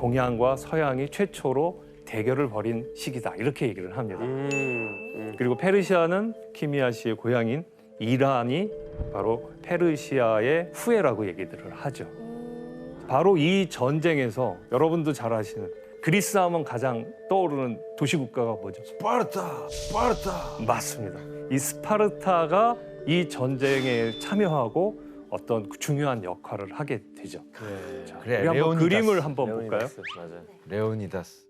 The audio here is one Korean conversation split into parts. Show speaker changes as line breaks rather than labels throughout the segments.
동양과 서양이 최초로 대결을 벌인 시기다 이렇게 얘기를 합니다. 그리고 페르시아는 키미아 씨의 고향인 이란이 바로 페르시아의 후예라고 얘기들을 하죠. 바로 이 전쟁에서 여러분도 잘 아시는 그리스 하면 가장 떠오르는 도시국가가 뭐죠?
스파르타, 스파르타.
맞습니다. 이 스파르타가 이 전쟁에 참여하고 어떤 중요한 역할을 하게 되죠. 자,
그래,
우리 한번
레오니다스.
그림을 한번 볼까요?
맞아요.
레오니다스.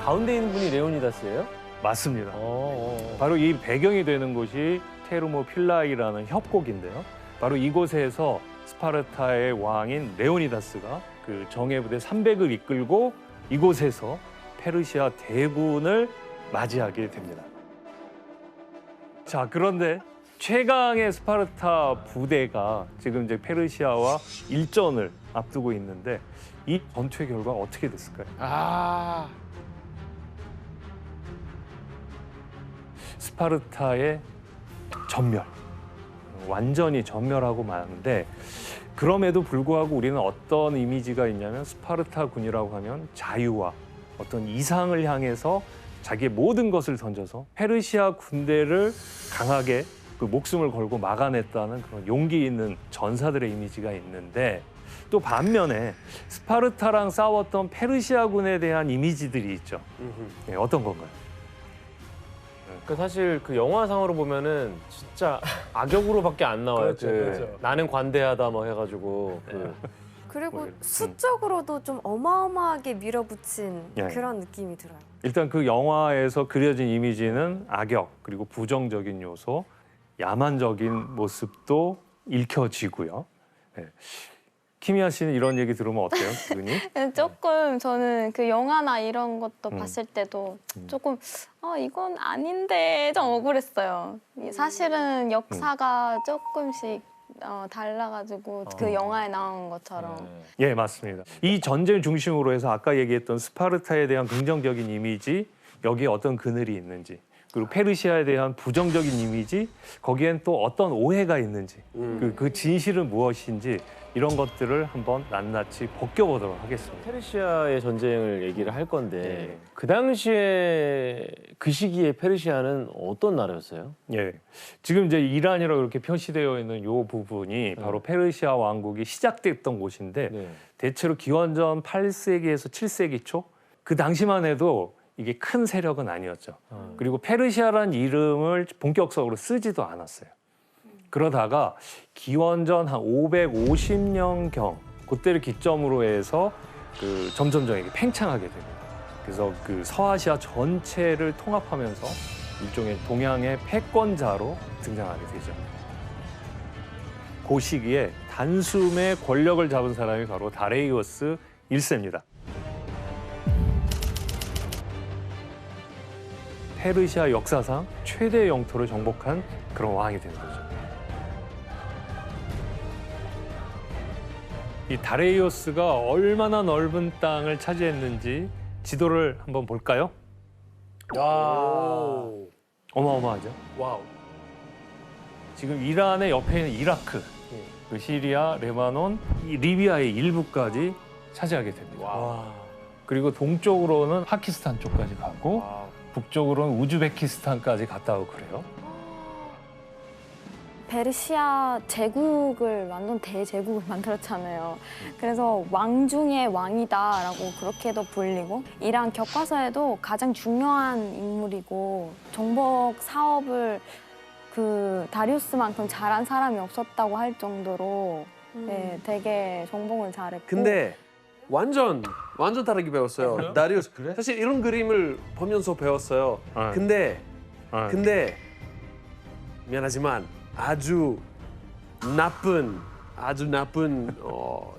가운데 있는 분이 레오니다스예요?
맞습니다. 바로 이 배경이 되는 곳이 테르모필라이라는 협곡인데요. 바로 이곳에서 스파르타의 왕인 레오니다스가 그 정예부대 300을 이끌고 이곳에서 페르시아 대군을 맞이하게 됩니다. 자, 그런데 최강의 스파르타 부대가 지금 이제 페르시아와 일전을 앞두고 있는데 이 전투의 결과가 어떻게 됐을까요? 스파르타의 전멸, 완전히 전멸하고 마는데 그럼에도 불구하고 우리는 어떤 이미지가 있냐면 스파르타 군이라고 하면 자유와 어떤 이상을 향해서 자기의 모든 것을 던져서 페르시아 군대를 강하게 그 목숨을 걸고 막아냈다는 그런 용기 있는 전사들의 이미지가 있는데 또 반면에 스파르타랑 싸웠던 페르시아군에 대한 이미지들이 있죠. 네, 어떤 건가요?
그 사실 그 영화상으로 보면은 진짜 악역으로밖에 안 나와요.
그렇죠.
나는 관대하다 뭐 해가지고
그리고 수적으로도 좀 어마어마하게 밀어붙인
예.
그런 느낌이 들어요.
일단 그 영화에서 그려진 이미지는 악역 그리고 부정적인 요소, 야만적인 모습도 읽혀지고요. 네. 키미아 씨는 이런 얘기 들으면 어때요, 기분이?
조금 저는 그 영화나 이런 것도
음.
봤을 때도 조금 이건 아닌데 좀 억울했어요. 사실은 역사가 조금씩 달라가지고 그 영화에 나온 것처럼.
예, 맞습니다. 이 전쟁 중심으로 해서 아까 얘기했던 스파르타에 대한 긍정적인 이미지, 여기에 어떤 그늘이 있는지, 그리고 페르시아에 대한 부정적인 이미지, 거기엔 또 어떤 오해가 있는지, 그 진실은 무엇인지 이런 것들을 한번 낱낱이 벗겨보도록 하겠습니다.
페르시아의 전쟁을 얘기를 할 건데
네.
그 당시에 그 시기에 페르시아는 어떤 나라였어요?
예, 지금 이제 이란이라고 이렇게 표시되어 있는 이 부분이 바로 페르시아 왕국이 시작됐던 곳인데
네.
대체로 기원전 8세기에서 7세기 초 그 당시만 해도 이게 큰 세력은 아니었죠. 그리고 페르시아라는 이름을 본격적으로 쓰지도 않았어요. 그러다가 기원전 한 550년경 그때를 기점으로 해서 그 점점점 이게 팽창하게 됩니다. 그래서 그 서아시아 전체를 통합하면서 일종의 동양의 패권자로 등장하게 되죠. 그 시기에 단숨에 권력을 잡은 사람이 바로 다레이오스 1세입니다. 페르시아 역사상 최대 영토를 정복한 그런 왕이 된 거죠. 이 다레이오스가 얼마나 넓은 땅을 차지했는지 지도를 한번 볼까요?
와.
어마어마하죠.
와우.
지금 이란의 옆에 있는 이라크, 그 시리아, 레바논, 이 리비아의 일부까지 차지하게 됩니다.
와.
그리고 동쪽으로는 파키스탄 쪽까지 가고 북쪽으로는 우즈베키스탄까지 갔다 오고 그래요.
페르시아 제국을 완전 대제국을 만들었잖아요. 그래서 왕 중의 왕이다라고 그렇게도 불리고 이란 교과서에도 가장 중요한 인물이고 정복 사업을 그 다리우스만큼 잘한 사람이 없었다고 할 정도로 네, 되게 정복을 잘했고.
근데 완전 다르게 배웠어요. 다리우스. 사실 이런 그림을 보면서 배웠어요.
네.
근데
네.
근데 미안하지만 아주 나쁜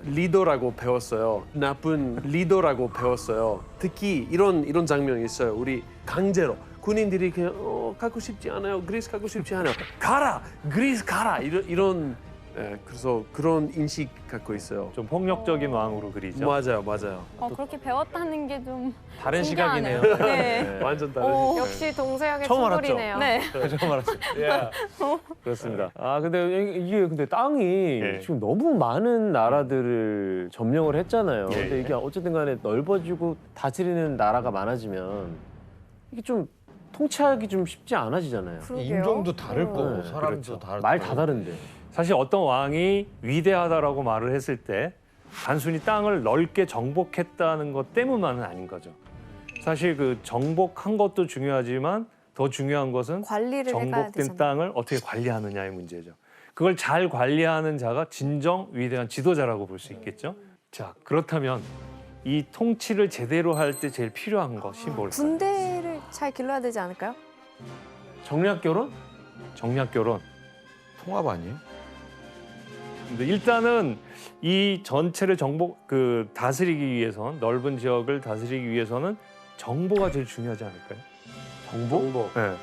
리더라고 배웠어요. 나쁜 리더라고 배웠어요. 특히 이런 장면이 있어요. 우리 강제로 군인들이 그냥 가고 싶지 않아요. 그리스 가고 싶지 않아요. 가라, 그리스 가라. 이런 예, 그래서 그런 인식 갖고 있어요.
좀 폭력적인 왕으로 그리죠.
맞아요, 맞아요.
그렇게 배웠다는 게 좀
다른
신기하네요.
시각이네요.
네.
완전 다른.
역시 동서양의
처음 알았죠?
충돌이네요.
네.
처음 알았어요.
예.
그렇습니다. 아 근데 이게 근데 땅이
예.
지금 너무 많은 나라들을 점령을 했잖아요.
예,
근데 이게 어쨌든 간에 넓어지고 다스리는 나라가 많아지면 이게 좀 통치하기 좀 쉽지 않아지잖아요.
그러게요.
인종도 다를
어.
거고
네,
사람도
그렇죠.
다를
말
거고.
다 다른데.
사실 어떤 왕이 위대하다라고 말을 했을 때 단순히 땅을 넓게 정복했다는 것 때문만은 아닌 거죠. 사실 그 정복한 것도 중요하지만 더 중요한 것은
관리를 해가야
정복된
되잖아요.
땅을 어떻게 관리하느냐의 문제죠. 그걸 잘 관리하는 자가 진정 위대한 지도자라고 볼 수 있겠죠. 자, 그렇다면 이 통치를 제대로 할 때 제일 필요한 것이 뭘까요?
군대를 잘 길러야 되지 않을까요?
정략 결혼?
정략 결혼.
통합 아니에요?
근데 일단은 이 전체를 다스리기 위해선 넓은 지역을 다스리기 위해서는 정보가 제일 중요하지 않을까요?
정보?
네.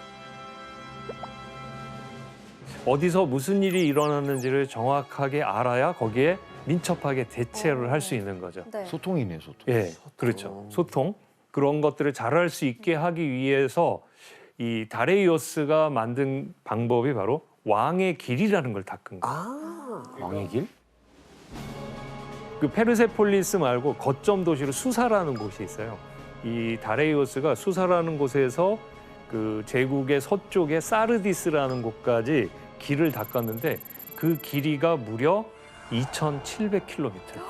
어디서 무슨 일이 일어났는지를 정확하게 알아야 거기에 민첩하게 대처를 할 수 있는 거죠.
네.
소통이네, 소통.
예, 그렇죠. 소통 그런 것들을 잘할 수 있게 하기 위해서 이 다레이오스가 만든 방법이 바로 왕의 길이라는 걸 닦은 거예요.
왕의 길?
그 페르세폴리스 말고 거점 도시로 수사라는 곳이 있어요. 이 다레이오스가 수사라는 곳에서 그 제국의 서쪽에 사르디스라는 곳까지 길을 닦았는데 그 길이가 무려 2,700km였대요.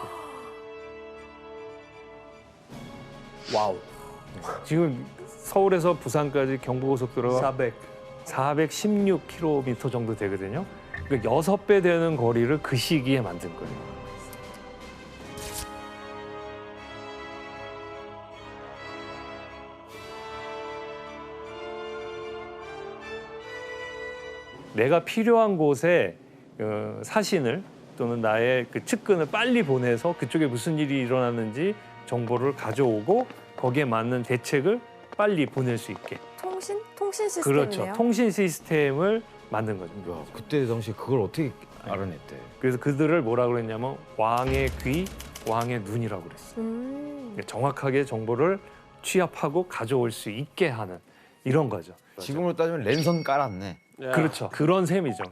와우.
지금 서울에서 부산까지 경부고속도로가
400.
416km 정도 되거든요. 그러니까 6배 되는 거리를 그 시기에 만든 거예요. 내가 필요한 곳에 사신을 또는 나의 그 측근을 빨리 보내서 그쪽에 무슨 일이 일어났는지 정보를 가져오고 거기에 맞는 대책을 빨리 보낼 수 있게.
통신 시스템이네요.
그렇죠. 통신 시스템을 만든 거죠.
야, 그때 당시 그걸 어떻게 알아냈대?
그래서 그들을 뭐라 그랬냐면 왕의 귀, 왕의 눈이라고 그랬어요. 정확하게 정보를 취합하고 가져올 수 있게 하는 이런 거죠.
지금으로 따지면 랜선 깔았네.
그렇죠. 그런 셈이죠.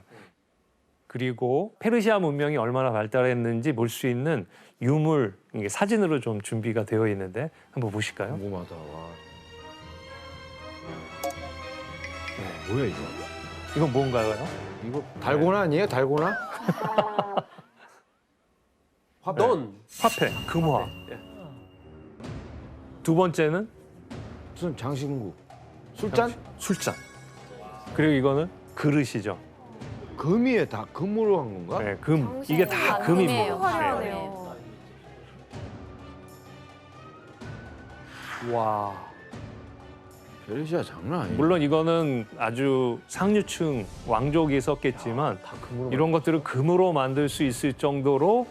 그리고 페르시아 문명이 얼마나 발달했는지 볼 수 있는 유물, 이게 사진으로 좀 준비가 되어 있는데 한번 보실까요?
궁금하다. 와.
네.
뭐야 이거?
이건 뭔가요?
이거 달고나 아니에요? 달고나?
넌
화폐, 금화. 두 번째는
무슨 장신구? 술잔?
술잔. 그리고 이거는 그릇이죠.
금이에 다 금으로 한 건가?
네, 금. 이게 다
금이에요.
금입니다.
화려하네요.
와.
페르시아 장난 아니에요.
물론 이거는 아주 상류층 왕족이 썼겠지만
다 금으로.
이런 것들을 금으로 만들 수 있을 정도로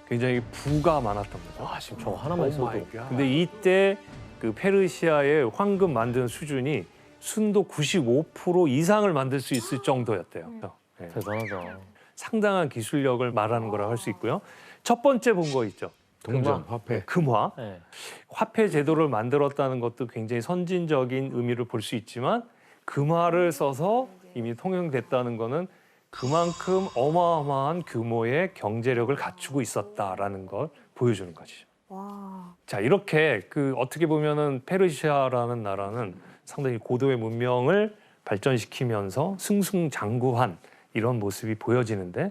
굉장히 부가 많았던 거죠.
와 지금 저 하나만 있어도.
근데 이때 그 페르시아의 황금 만드는 수준이 순도 95% 이상을 만들 수 있을 정도였대요. 네.
대단하다.
상당한 기술력을 말하는 거라고 할 수 있고요. 첫 번째 본 거 있죠.
동전, 화폐.
금화.
네.
화폐 제도를 만들었다는 것도 굉장히 선진적인 의미를 볼 수 있지만 금화를 써서 이미 통용됐다는 거는 그만큼 어마어마한 규모의 경제력을 갖추고 있었다라는 걸 보여주는 것이죠.
와.
자, 이렇게 그 어떻게 보면은 페르시아라는 나라는 상당히 고도의 문명을 발전시키면서 승승장구한 이런 모습이 보여지는데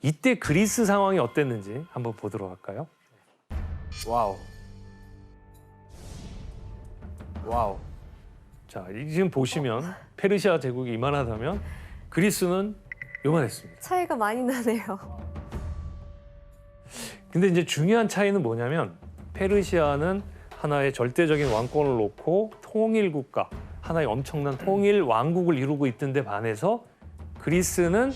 이때 그리스 상황이 어땠는지 한번 보도록 할까요?
와우. 와우.
자, 지금 보시면 페르시아 제국이 이만하다면 그리스는 요만했습니다.
차이가 많이 나네요.
근데 이제 중요한 차이는 뭐냐면 페르시아는 하나의 절대적인 왕권을 놓고 통일 국가, 하나의 엄청난 통일 왕국을 이루고 있던 데 반해서 그리스는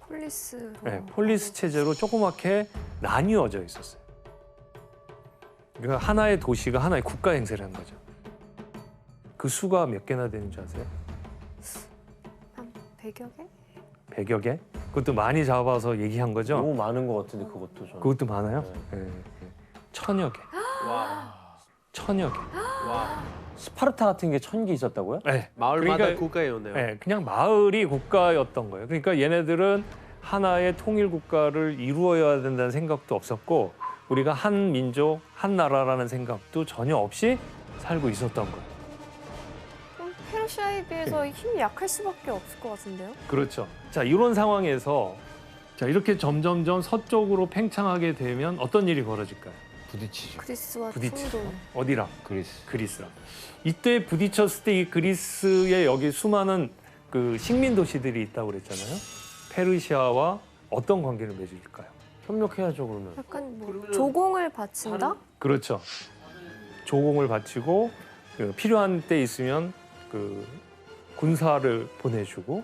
폴리스로.
네, 폴리스 체제로 조그맣게 나뉘어져 있었어요. 그러니까 하나의 도시가 하나의 국가 행세를 한 거죠. 그 수가 몇 개나 되는 줄 아세요?
한 100여 개?
100여 개. 그것도 많이 잡아서 얘기한 거죠.
너무 많은 것 같은데 그것도 저는.
그것도 많아요. 예, 예. 1000여 개. 1000여 개.
스파르타 같은 게 1000개 있었다고요?
네.
마을마다
그러니까,
국가였네요.
네, 그냥 마을이 국가였던 거예요. 그러니까 얘네들은 하나의 통일 국가를 이루어야 된다는 생각도 없었고 우리가 한 민족, 한 나라라는 생각도 전혀 없이 살고 있었던 거예요.
그럼 페르시아에 비해서 힘이 약할 수밖에 없을 것 같은데요?
그렇죠. 자, 이런 상황에서 자, 이렇게 점점점 서쪽으로 팽창하게 되면 어떤 일이 벌어질까요?
부딪히죠.
그리스와
부딪히죠.
충돌.
어디랑?
그리스.
그리스랑. 이때 부딪혔을 때 이 그리스에 여기 수많은 그 식민 도시들이 있다고 그랬잖아요. 페르시아와 어떤 관계를 맺을까요?
협력해야죠 그러면.
약간 뭐
그러면은
조공을 바친다?
그렇죠. 조공을 바치고 그 필요한 때 있으면 그 군사를 보내주고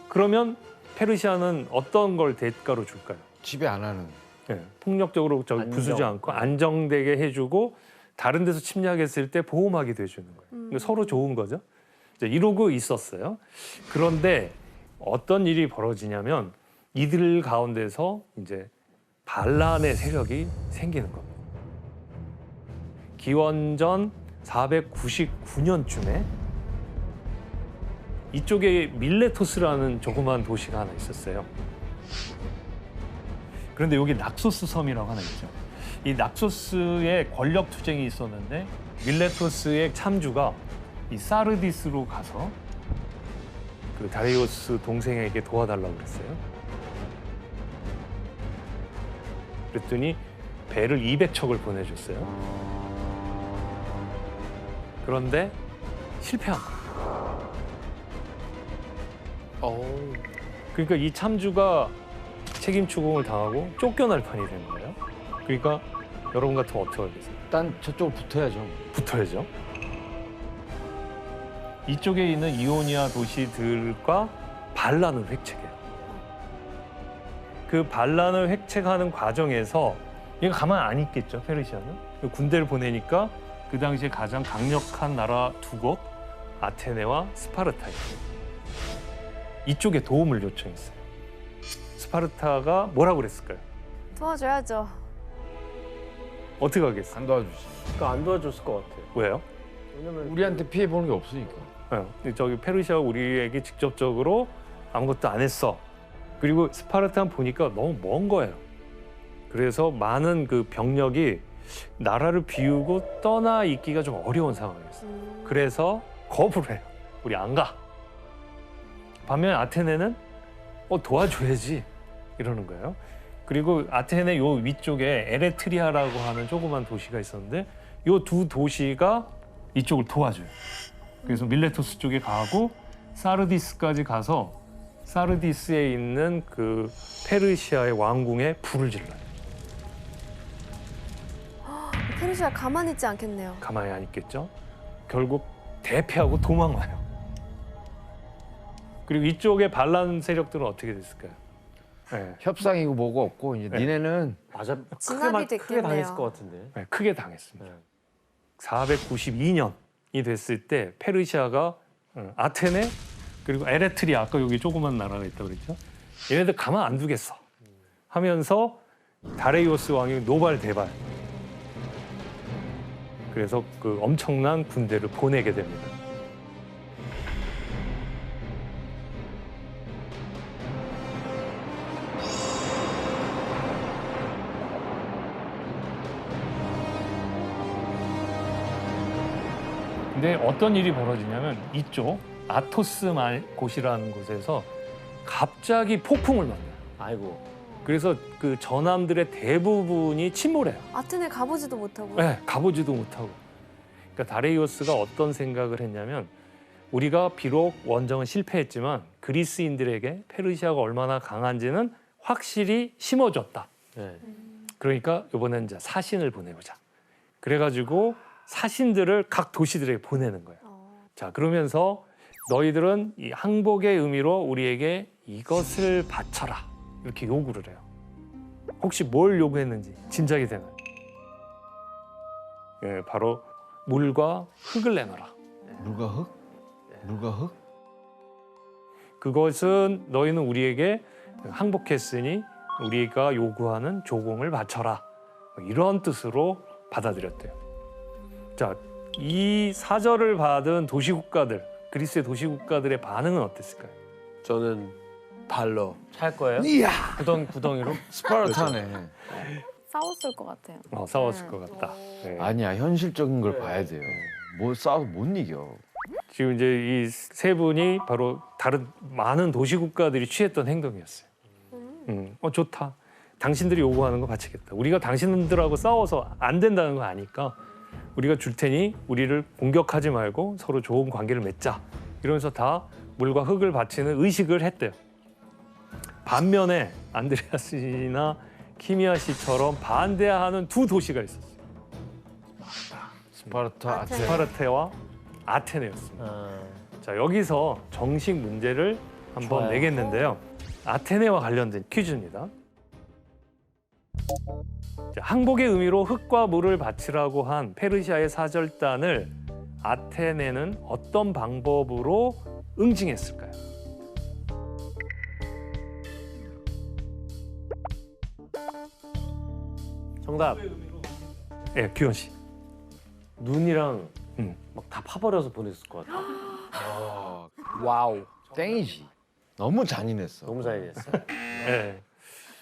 그러면 페르시아는 어떤 걸 대가로 줄까요?
지배 안 하는.
폭력적으로 저기
안정.
부수지 않고 안정되게 해주고 다른 데서 침략했을 때 보호막이 돼주는 거예요. 이거 서로 좋은 거죠. 이제 이러고 있었어요. 그런데 어떤 일이 벌어지냐면 이들 가운데서 이제 반란의 세력이 생기는 겁니다. 기원전 499년쯤에 이쪽에 밀레토스라는 조그만 도시가 하나 있었어요. 그런데 여기 낙소스 섬이라고 하나 있죠. 이 낙소스의 권력 투쟁이 있었는데 밀레토스의 참주가 이 사르디스로 가서 그 다리우스 동생에게 도와달라고 그랬어요. 그랬더니 배를 200척을 보내줬어요. 그런데 실패한 거예요. 그러니까 이 참주가 책임 추궁을 당하고 쫓겨날 판이 된 거예요. 그러니까 여러분 같으면 어떻게 하겠어요?
일단 저쪽으로 붙어야죠.
붙어야죠. 이쪽에 있는 이오니아 도시들과 반란을 획책해요. 그 반란을 획책하는 과정에서 얘가 가만 안 있겠죠, 페르시아는. 군대를 보내니까 그 당시에 가장 강력한 나라 두 곳, 아테네와 스파르타예요. 이쪽에 도움을 요청했어요. 스파르타가 뭐라고 그랬을까요?
도와줘야죠.
어떻게 하겠어요?
안 도와주지.
그러니까 안 도와줬을 것 같아요.
왜요?
왜냐면
우리한테 피해 보는 게 없으니까.
저기 페르시아가 우리에게 직접적으로 아무것도 안 했어. 그리고 스파르타는 보니까 너무 먼 거예요. 그래서 많은 그 병력이 나라를 비우고 떠나 있기가 좀 어려운 상황이었어요. 그래서 거부를 해요. 우리 안 가. 반면 아테네는 도와줘야지 이러는 거예요. 그리고 아테네 요 위쪽에 에레트리아라고 하는 조그만 도시가 있었는데 요 두 도시가 이쪽을 도와줘요. 그래서 밀레토스 쪽에 가고 사르디스까지 가서 사르디스에 있는 그 페르시아의 왕궁에 불을 질러요.
페르시아 가만히 있지 않겠네요.
가만히 안 있겠죠. 결국 대패하고 도망와요. 그리고 이쪽의 반란 세력들은 어떻게 됐을까요? 네,
협상이고 뭐고 없고 이제
네.
니네는
맞아
진압이
크게
됐겠네요.
당했을 것 같은데.
네, 크게 당했습니다.
네.
492년이 됐을 때 페르시아가 아테네 그리고 에레트리아 아까 여기 조그만 나라가 있다고 그랬죠. 얘네들 가만 안 두겠어 하면서 다레이오스 왕이 노발대발 그래서 그 엄청난 군대를 보내게 됩니다. 근데 어떤 일이 벌어지냐면 이쪽 아토스 곳이라는 곳에서 갑자기 폭풍을 만나요.
아이고.
그래서 그 전함들의 대부분이 침몰해요.
아테네 가보지도 못하고.
네, 가보지도 못하고. 그러니까 다레이오스가 어떤 생각을 했냐면 우리가 비록 원정은 실패했지만 그리스인들에게 페르시아가 얼마나 강한지는 확실히 심어줬다.
네.
그러니까 이번엔 이제 사신을 보내보자. 그래가지고 사신들을 각 도시들에게 보내는 거예요. 자, 그러면서 너희들은 이 항복의 의미로 우리에게 이것을 바쳐라. 이렇게 요구를 해요. 혹시 뭘 요구했는지 짐작이 되나요? 예, 바로 물과 흙을 내놔라.
물과 흙? 물과 흙?
그것은 너희는 우리에게 항복했으니 우리가 요구하는 조공을 바쳐라. 이런 뜻으로 받아들였대요. 자, 이 사절을 받은 도시국가들, 그리스의 도시국가들의 반응은 어땠을까요?
저는 발로.
찰 거예요? 구덩이로?
스파르타네.
싸웠을 것 같아요.
싸웠을 것 같다. 네.
아니야, 현실적인 걸 봐야 돼요. 뭐 싸워서 못 이겨.
지금 이제 이 세 분이 바로 다른 많은 도시국가들이 취했던 행동이었어요. 좋다. 당신들이 요구하는 거 바치겠다. 우리가 당신들하고 싸워서 안 된다는 거 아니까 우리가 줄 테니 우리를 공격하지 말고 서로 좋은 관계를 맺자. 이러면서 다 물과 흙을 바치는 의식을 했대요. 반면에 안드레아 씨나 키미아 씨처럼 반대하는 두 도시가 있었어요.
스파르타, 아테네.
스파르타와 아테네였습니다. 자, 여기서 정식 문제를 한번
좋아요.
내겠는데요. 아테네와 관련된 퀴즈입니다. 자, 항복의 의미로 흙과 물을 바치라고 한 페르시아의 사절단을 아테네는 어떤 방법으로 응징했을까요?
정답.
예, 규현 씨.
눈이랑
음.
막 다 파버려서 보냈을 것 같아.
와우.
땡이지. 너무 잔인했어.
너무 잘했어.
예,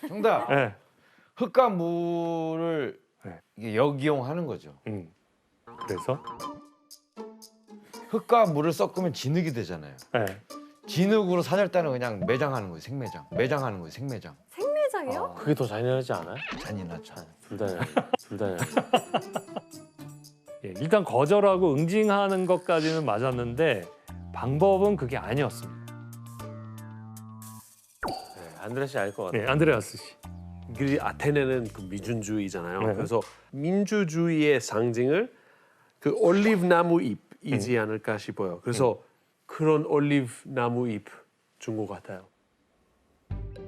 정답.
예.
흙과 물을
네.
이게 역이용하는 거죠.
그래서
흙과 물을 섞으면 진흙이 되잖아요.
예.
진흙으로 사절단을 그냥 매장하는 거예요. 생매장. 매장하는 거예요. 생매장.
생매장이요?
그게 더 잔인하지 않아요?
잔인하죠.
둘다
예, 일단 거절하고 응징하는 것까지는 맞았는데 방법은 그게 아니었습니다.
안드레 씨 알 것 같아.
네, 안드레아스 씨.
아테네는 그 미준주의잖아요.
네.
그래서 민주주의의 상징을 그 올리브 나무 잎이지 않을까 싶어요. 그래서 그런 올리브 나무 잎 준 것 같아요.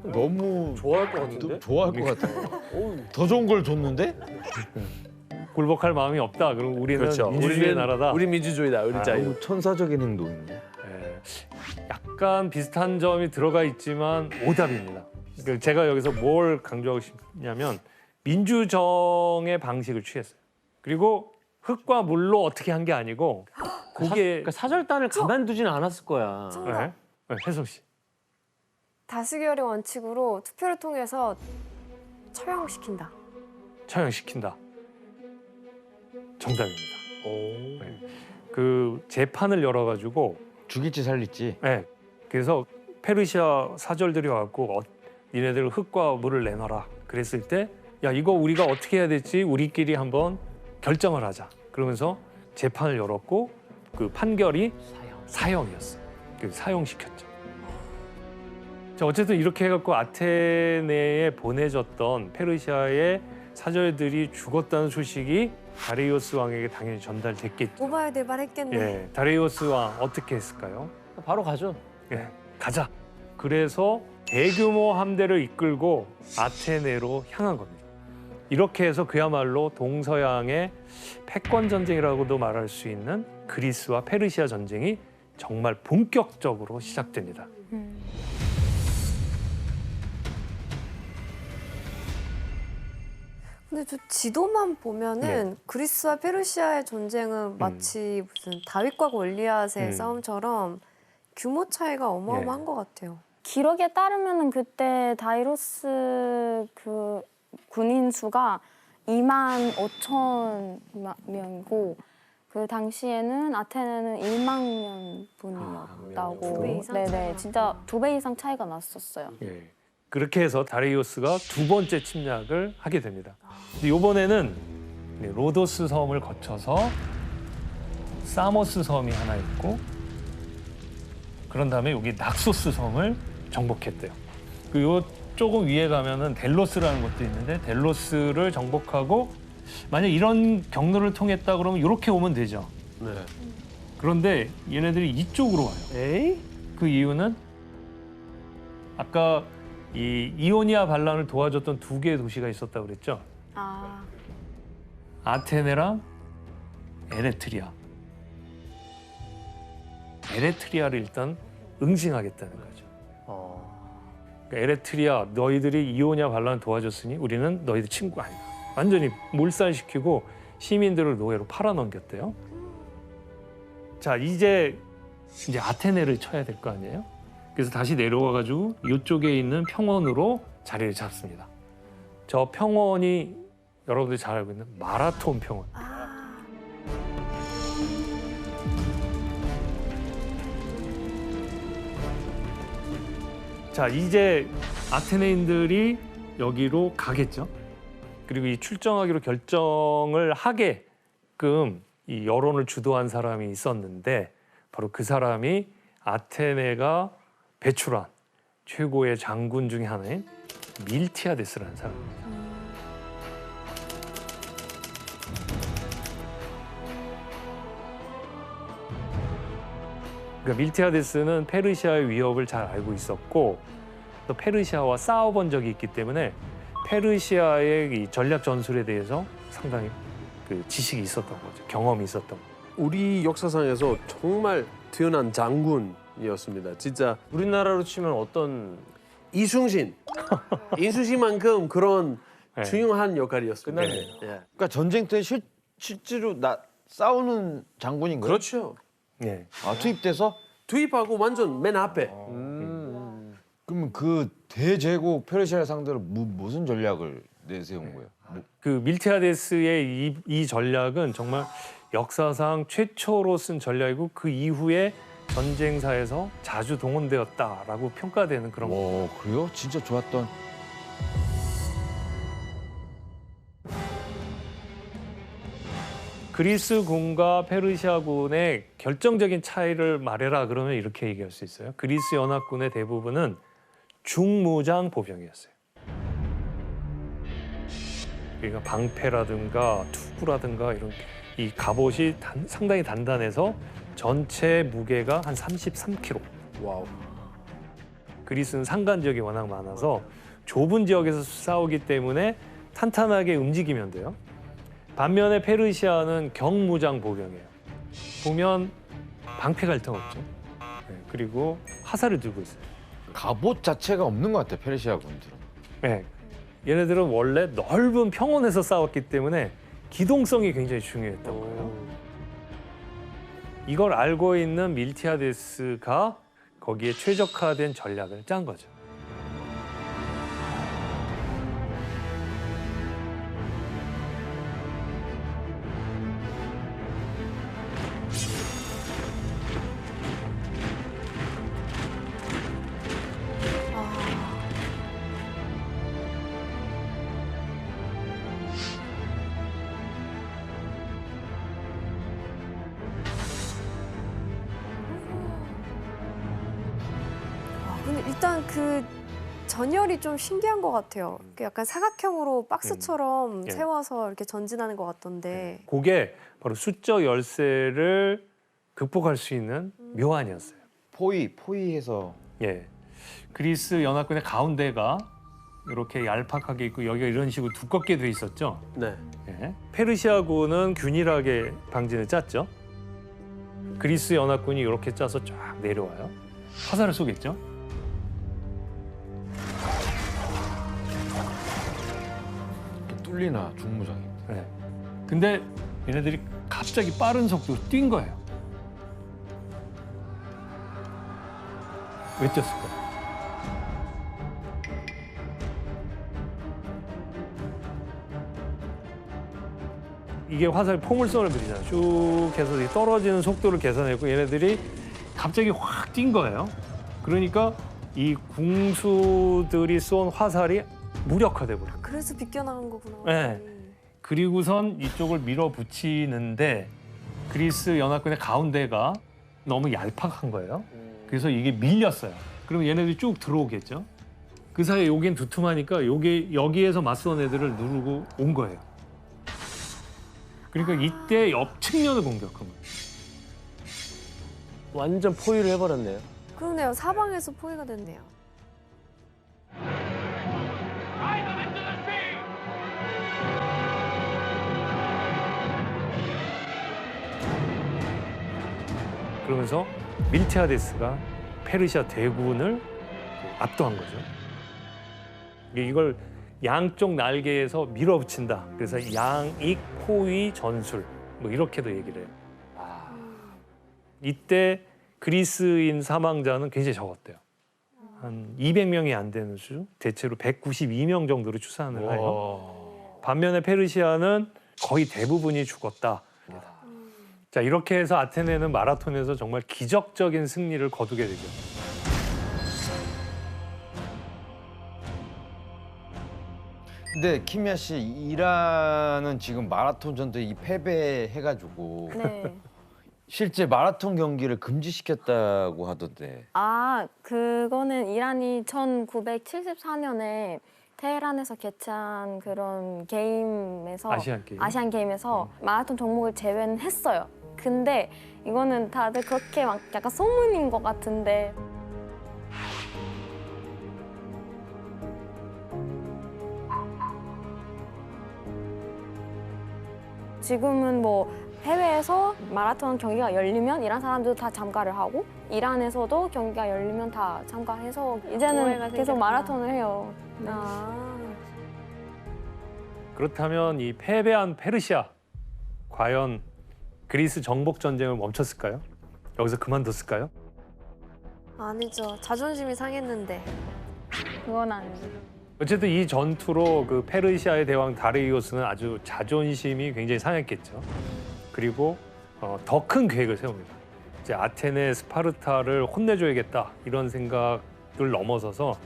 너무
좋아할 것 같은데?
좋아할 것 같아요. 더 좋은 걸 줬는데?
굴복할 마음이 없다. 그럼 우리는
그렇죠.
민주주의
우리는
나라다.
우리 민주주의다. 우리 자유.
너무 천사적인 행동인데.
예, 약간 비슷한 점이 들어가 있지만 오답입니다. 그러니까 제가 여기서 뭘 강조하고 싶냐면 민주정의 방식을 취했어요. 그리고 흙과 물로 어떻게 한 게 아니고 그게
그러니까 사절단을 가만두지는 않았을 거야.
네? 네, 혜성 씨.
다수결의 원칙으로 투표를 통해서 처형시킨다.
처형시킨다. 정답입니다. 네. 그 재판을 열어가지고
죽일지 살릴지.
네. 그래서 페르시아 사절들이 와갖고 니네들 흙과 물을 내놔라. 그랬을 때 야 이거 우리가 어떻게 해야 될지 우리끼리 한번 결정을 하자. 그러면서 재판을 열었고 그 판결이 사형이었어요. 그 사형시켰죠. 자 어쨌든 이렇게 해갖고 아테네에 보내졌던 페르시아의 사절들이 죽었다는 소식이 다리우스 왕에게 당연히 전달됐겠죠.
모바일 대발했겠네.
예, 다리우스 왕 어떻게 했을까요?
바로 가죠.
예, 가자. 그래서 대규모 함대를 이끌고 아테네로 향한 겁니다. 이렇게 해서 그야말로 동서양의 패권 전쟁이라고도 말할 수 있는 그리스와 페르시아 전쟁이 정말 본격적으로 시작됩니다.
근데 저 지도만 보면은
네.
그리스와 페르시아의 전쟁은 마치 무슨 다윗과 골리앗의 싸움처럼 규모 차이가 어마어마한
네.
것 같아요.
기록에 따르면은 그때 다이로스 그 군인 수가 2만 5천 명이고 그 당시에는 아테네는 1만 명 분이었다고.
2배 이상
네네,
차이가
진짜 2배 이상 차이가 났었어요.
예. 그렇게 해서 다리우스가 두 번째 침략을 하게 됩니다. 근데 이번에는 로도스 섬을 거쳐서 사모스 섬이 하나 있고 그런 다음에 여기 낙소스 섬을 정복했대요. 그리고 조금 위에 가면은 델로스라는 것도 있는데 델로스를 정복하고 만약 이런 경로를 통했다 그러면 이렇게 오면 되죠.
네.
그런데 얘네들이 이쪽으로 와요.
에이?
그 이유는 아까 이 이오니아 반란을 도와줬던 두 개의 도시가 있었다고 그랬죠.
아,
아테네랑 에레트리아. 에레트리아를 일단 응징하겠다는 거죠. 에레트리아 너희들이 이오냐 반란을 도와줬으니 우리는 너희들 친구 아니다. 완전히 몰살시키고 시민들을 노예로 팔아넘겼대요. 자 이제 아테네를 쳐야 될 거 아니에요? 그래서 다시 내려와가지고 이쪽에 있는 평원으로 자리를 잡습니다. 저 평원이 여러분들이 잘 알고 있는 마라톤 평원. 자 이제 아테네인들이 여기로 가겠죠. 그리고 이 출정하기로 결정을 하게끔 이 여론을 주도한 사람이 있었는데 바로 그 사람이 아테네가 배출한 최고의 장군 중에 하나인 밀티아데스라는 사람입니다. 그러니까 밀티아데스는 페르시아의 위협을 잘 알고 있었고 또 페르시아와 싸워본 적이 있기 때문에 페르시아의 이 전략 전술에 대해서 상당히 그 지식이 있었던 거죠. 경험이 있었던 거죠.
우리 역사상에서 정말 뛰어난 장군이었습니다. 진짜
우리나라로 치면 어떤
이순신, 이순신만큼 그런
네.
중요한 역할이었습니다.
끝났네요.
예.
그러니까 전쟁 때 실제로 싸우는 장군인 거예요?
그렇죠.
네.
아, 투입돼서?
투입하고 완전 맨 앞에.
그러면 그 대제국 페르시아를 상대로 무슨 전략을 내세운 거예요?
그 밀티아데스의 이 전략은 정말 역사상 최초로 쓴 전략이고 그 이후에 전쟁사에서 자주 동원되었다라고 평가되는 그런 거.
오, 그래요? 진짜 좋았던.
그리스군과 페르시아군의 결정적인 차이를 말해라 그러면 이렇게 얘기할 수 있어요. 그리스 연합군의 대부분은 중무장 보병이었어요. 그러니까 방패라든가 투구라든가 이런 이 갑옷이 상당히 단단해서 전체 무게가 한 33kg.
와우.
그리스는 산간 지역이 워낙 많아서 좁은 지역에서 싸우기 때문에 탄탄하게 움직이면 돼요. 반면에 페르시아는 경무장 보병이에요. 보면 방패 갈등 없죠. 네, 그리고 화살을 들고 있어요.
갑옷 자체가 없는 것 같아, 페르시아 군들은.
네, 얘네들은 원래 넓은 평원에서 싸웠기 때문에 기동성이 굉장히 중요했던 거예요. 이걸 알고 있는 밀티아데스가 거기에 최적화된 전략을 짠 거죠.
근데 일단 그 전열이 좀 신기한 것 같아요. 약간 사각형으로 박스처럼
예.
세워서 이렇게 전진하는 것 같던데.
그게 바로 수적 열세를 극복할 수 있는 묘안이었어요.
포위해서.
예, 그리스 연합군의 가운데가 이렇게 얄팍하게 있고 여기가 이런 식으로 두껍게 돼 있었죠.
네.
예. 페르시아군은 균일하게 방진을 짰죠. 그리스 연합군이 이렇게 짜서 쫙 내려와요. 화살을 쏘겠죠.
뚫리나, 중무장이.
네. 근데 얘네들이 갑자기 빠른 속도로 뛴 거예요. 왜 뛰었을까? 이게 화살 포물선을 그리잖아요. 쭉 해서 이 떨어지는 속도를 계산했고 얘네들이 갑자기 확 뛴 거예요. 그러니까 이 궁수들이 쏜 화살이 무력화돼 버려요.
그래서 비껴나간 거구나.
네. 그리고선 이쪽을 밀어붙이는데 그리스 연합군의 가운데가 너무 얄팍한 거예요. 그래서 이게 밀렸어요. 그럼 얘네들이 쭉 들어오겠죠. 그 사이에 여긴 두툼하니까 여기에서 맞선 애들을 누르고 온 거예요. 그러니까 이때 옆 측면을 공격한 거예요.
완전 포위를 해버렸네요.
그러네요. 사방에서 포위가 됐네요.
그러면서 밀티아데스가 페르시아 대군을 압도한 거죠. 이걸 양쪽 날개에서 밀어붙인다. 그래서 양익 호위 전술 뭐 이렇게도 얘기를 해요. 이때 그리스인 사망자는 굉장히 적었대요. 한 200명이 안 되는 수준, 대체로 192명 정도로 추산을 해요. 반면에 페르시아는 거의 대부분이 죽었다. 자, 이렇게 해서 아테네는 마라톤에서 정말 기적적인 승리를 거두게 되죠.
근데 키미아 씨, 이란은 지금 마라톤 전투에 이 패배해가지고
네.
실제 마라톤 경기를 금지시켰다고 하던데.
아, 그거는 이란이 1974년에 테헤란에서 개최한 그런 게임에서
아시안 게임.
에서 마라톤 종목을 제외는 했어요. 근데 이거는 다들 그렇게 막 약간 소문인 것 같은데 지금은 뭐 해외에서 마라톤 경기가 열리면 이란 사람들도 다 참가를 하고 이란에서도 경기가 열리면 다 참가해서
오해가
이제는 계속
생겼구나.
마라톤을 해요. 네.
그렇다면 이 패배한 페르시아, 과연 그리스 정복 전쟁을 멈췄을까요? 여기서 그만뒀을까요?
아니죠. 자존심이 상했는데.
그건 아니죠.
어쨌든 이 전투로 그 페르시아의 대왕 다리우스는 아주 자존심이 굉장히 상했겠죠. 그리고 더 큰 계획을 세웁니다. 이제 아테네, 스파르타를 혼내줘야겠다 이런 생각을 넘어서서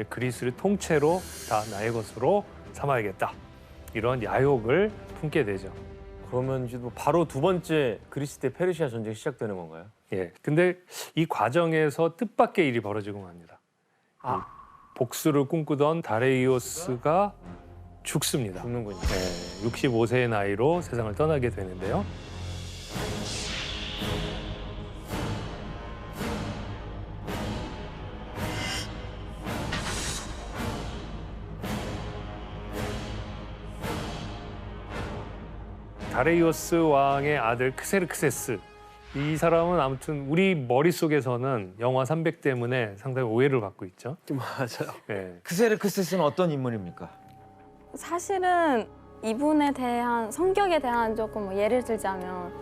그리스를 통째로 다 나의 것으로 삼아야겠다 이런 야욕을 품게 되죠.
그러면 이제 뭐 바로 두 번째 그리스 대 페르시아 전쟁이 시작되는 건가요?
예. 근데 이 과정에서 뜻밖의 일이 벌어지고 맙니다. 복수를 꿈꾸던 다레이오스가 죽습니다.
죽는군요.
네, 65세의 나이로 세상을 떠나게 되는데요. 다레이오스 왕의 아들 크세르크세스. 이 사람은 아무튼 우리 머릿속에서는 영화 300 때문에 상당히 오해를 받고 있죠.
맞아요.
네.
크세르크세스는 어떤 인물입니까?
사실은 이분에 대한 성격에 대한 조금 뭐 예를 들자면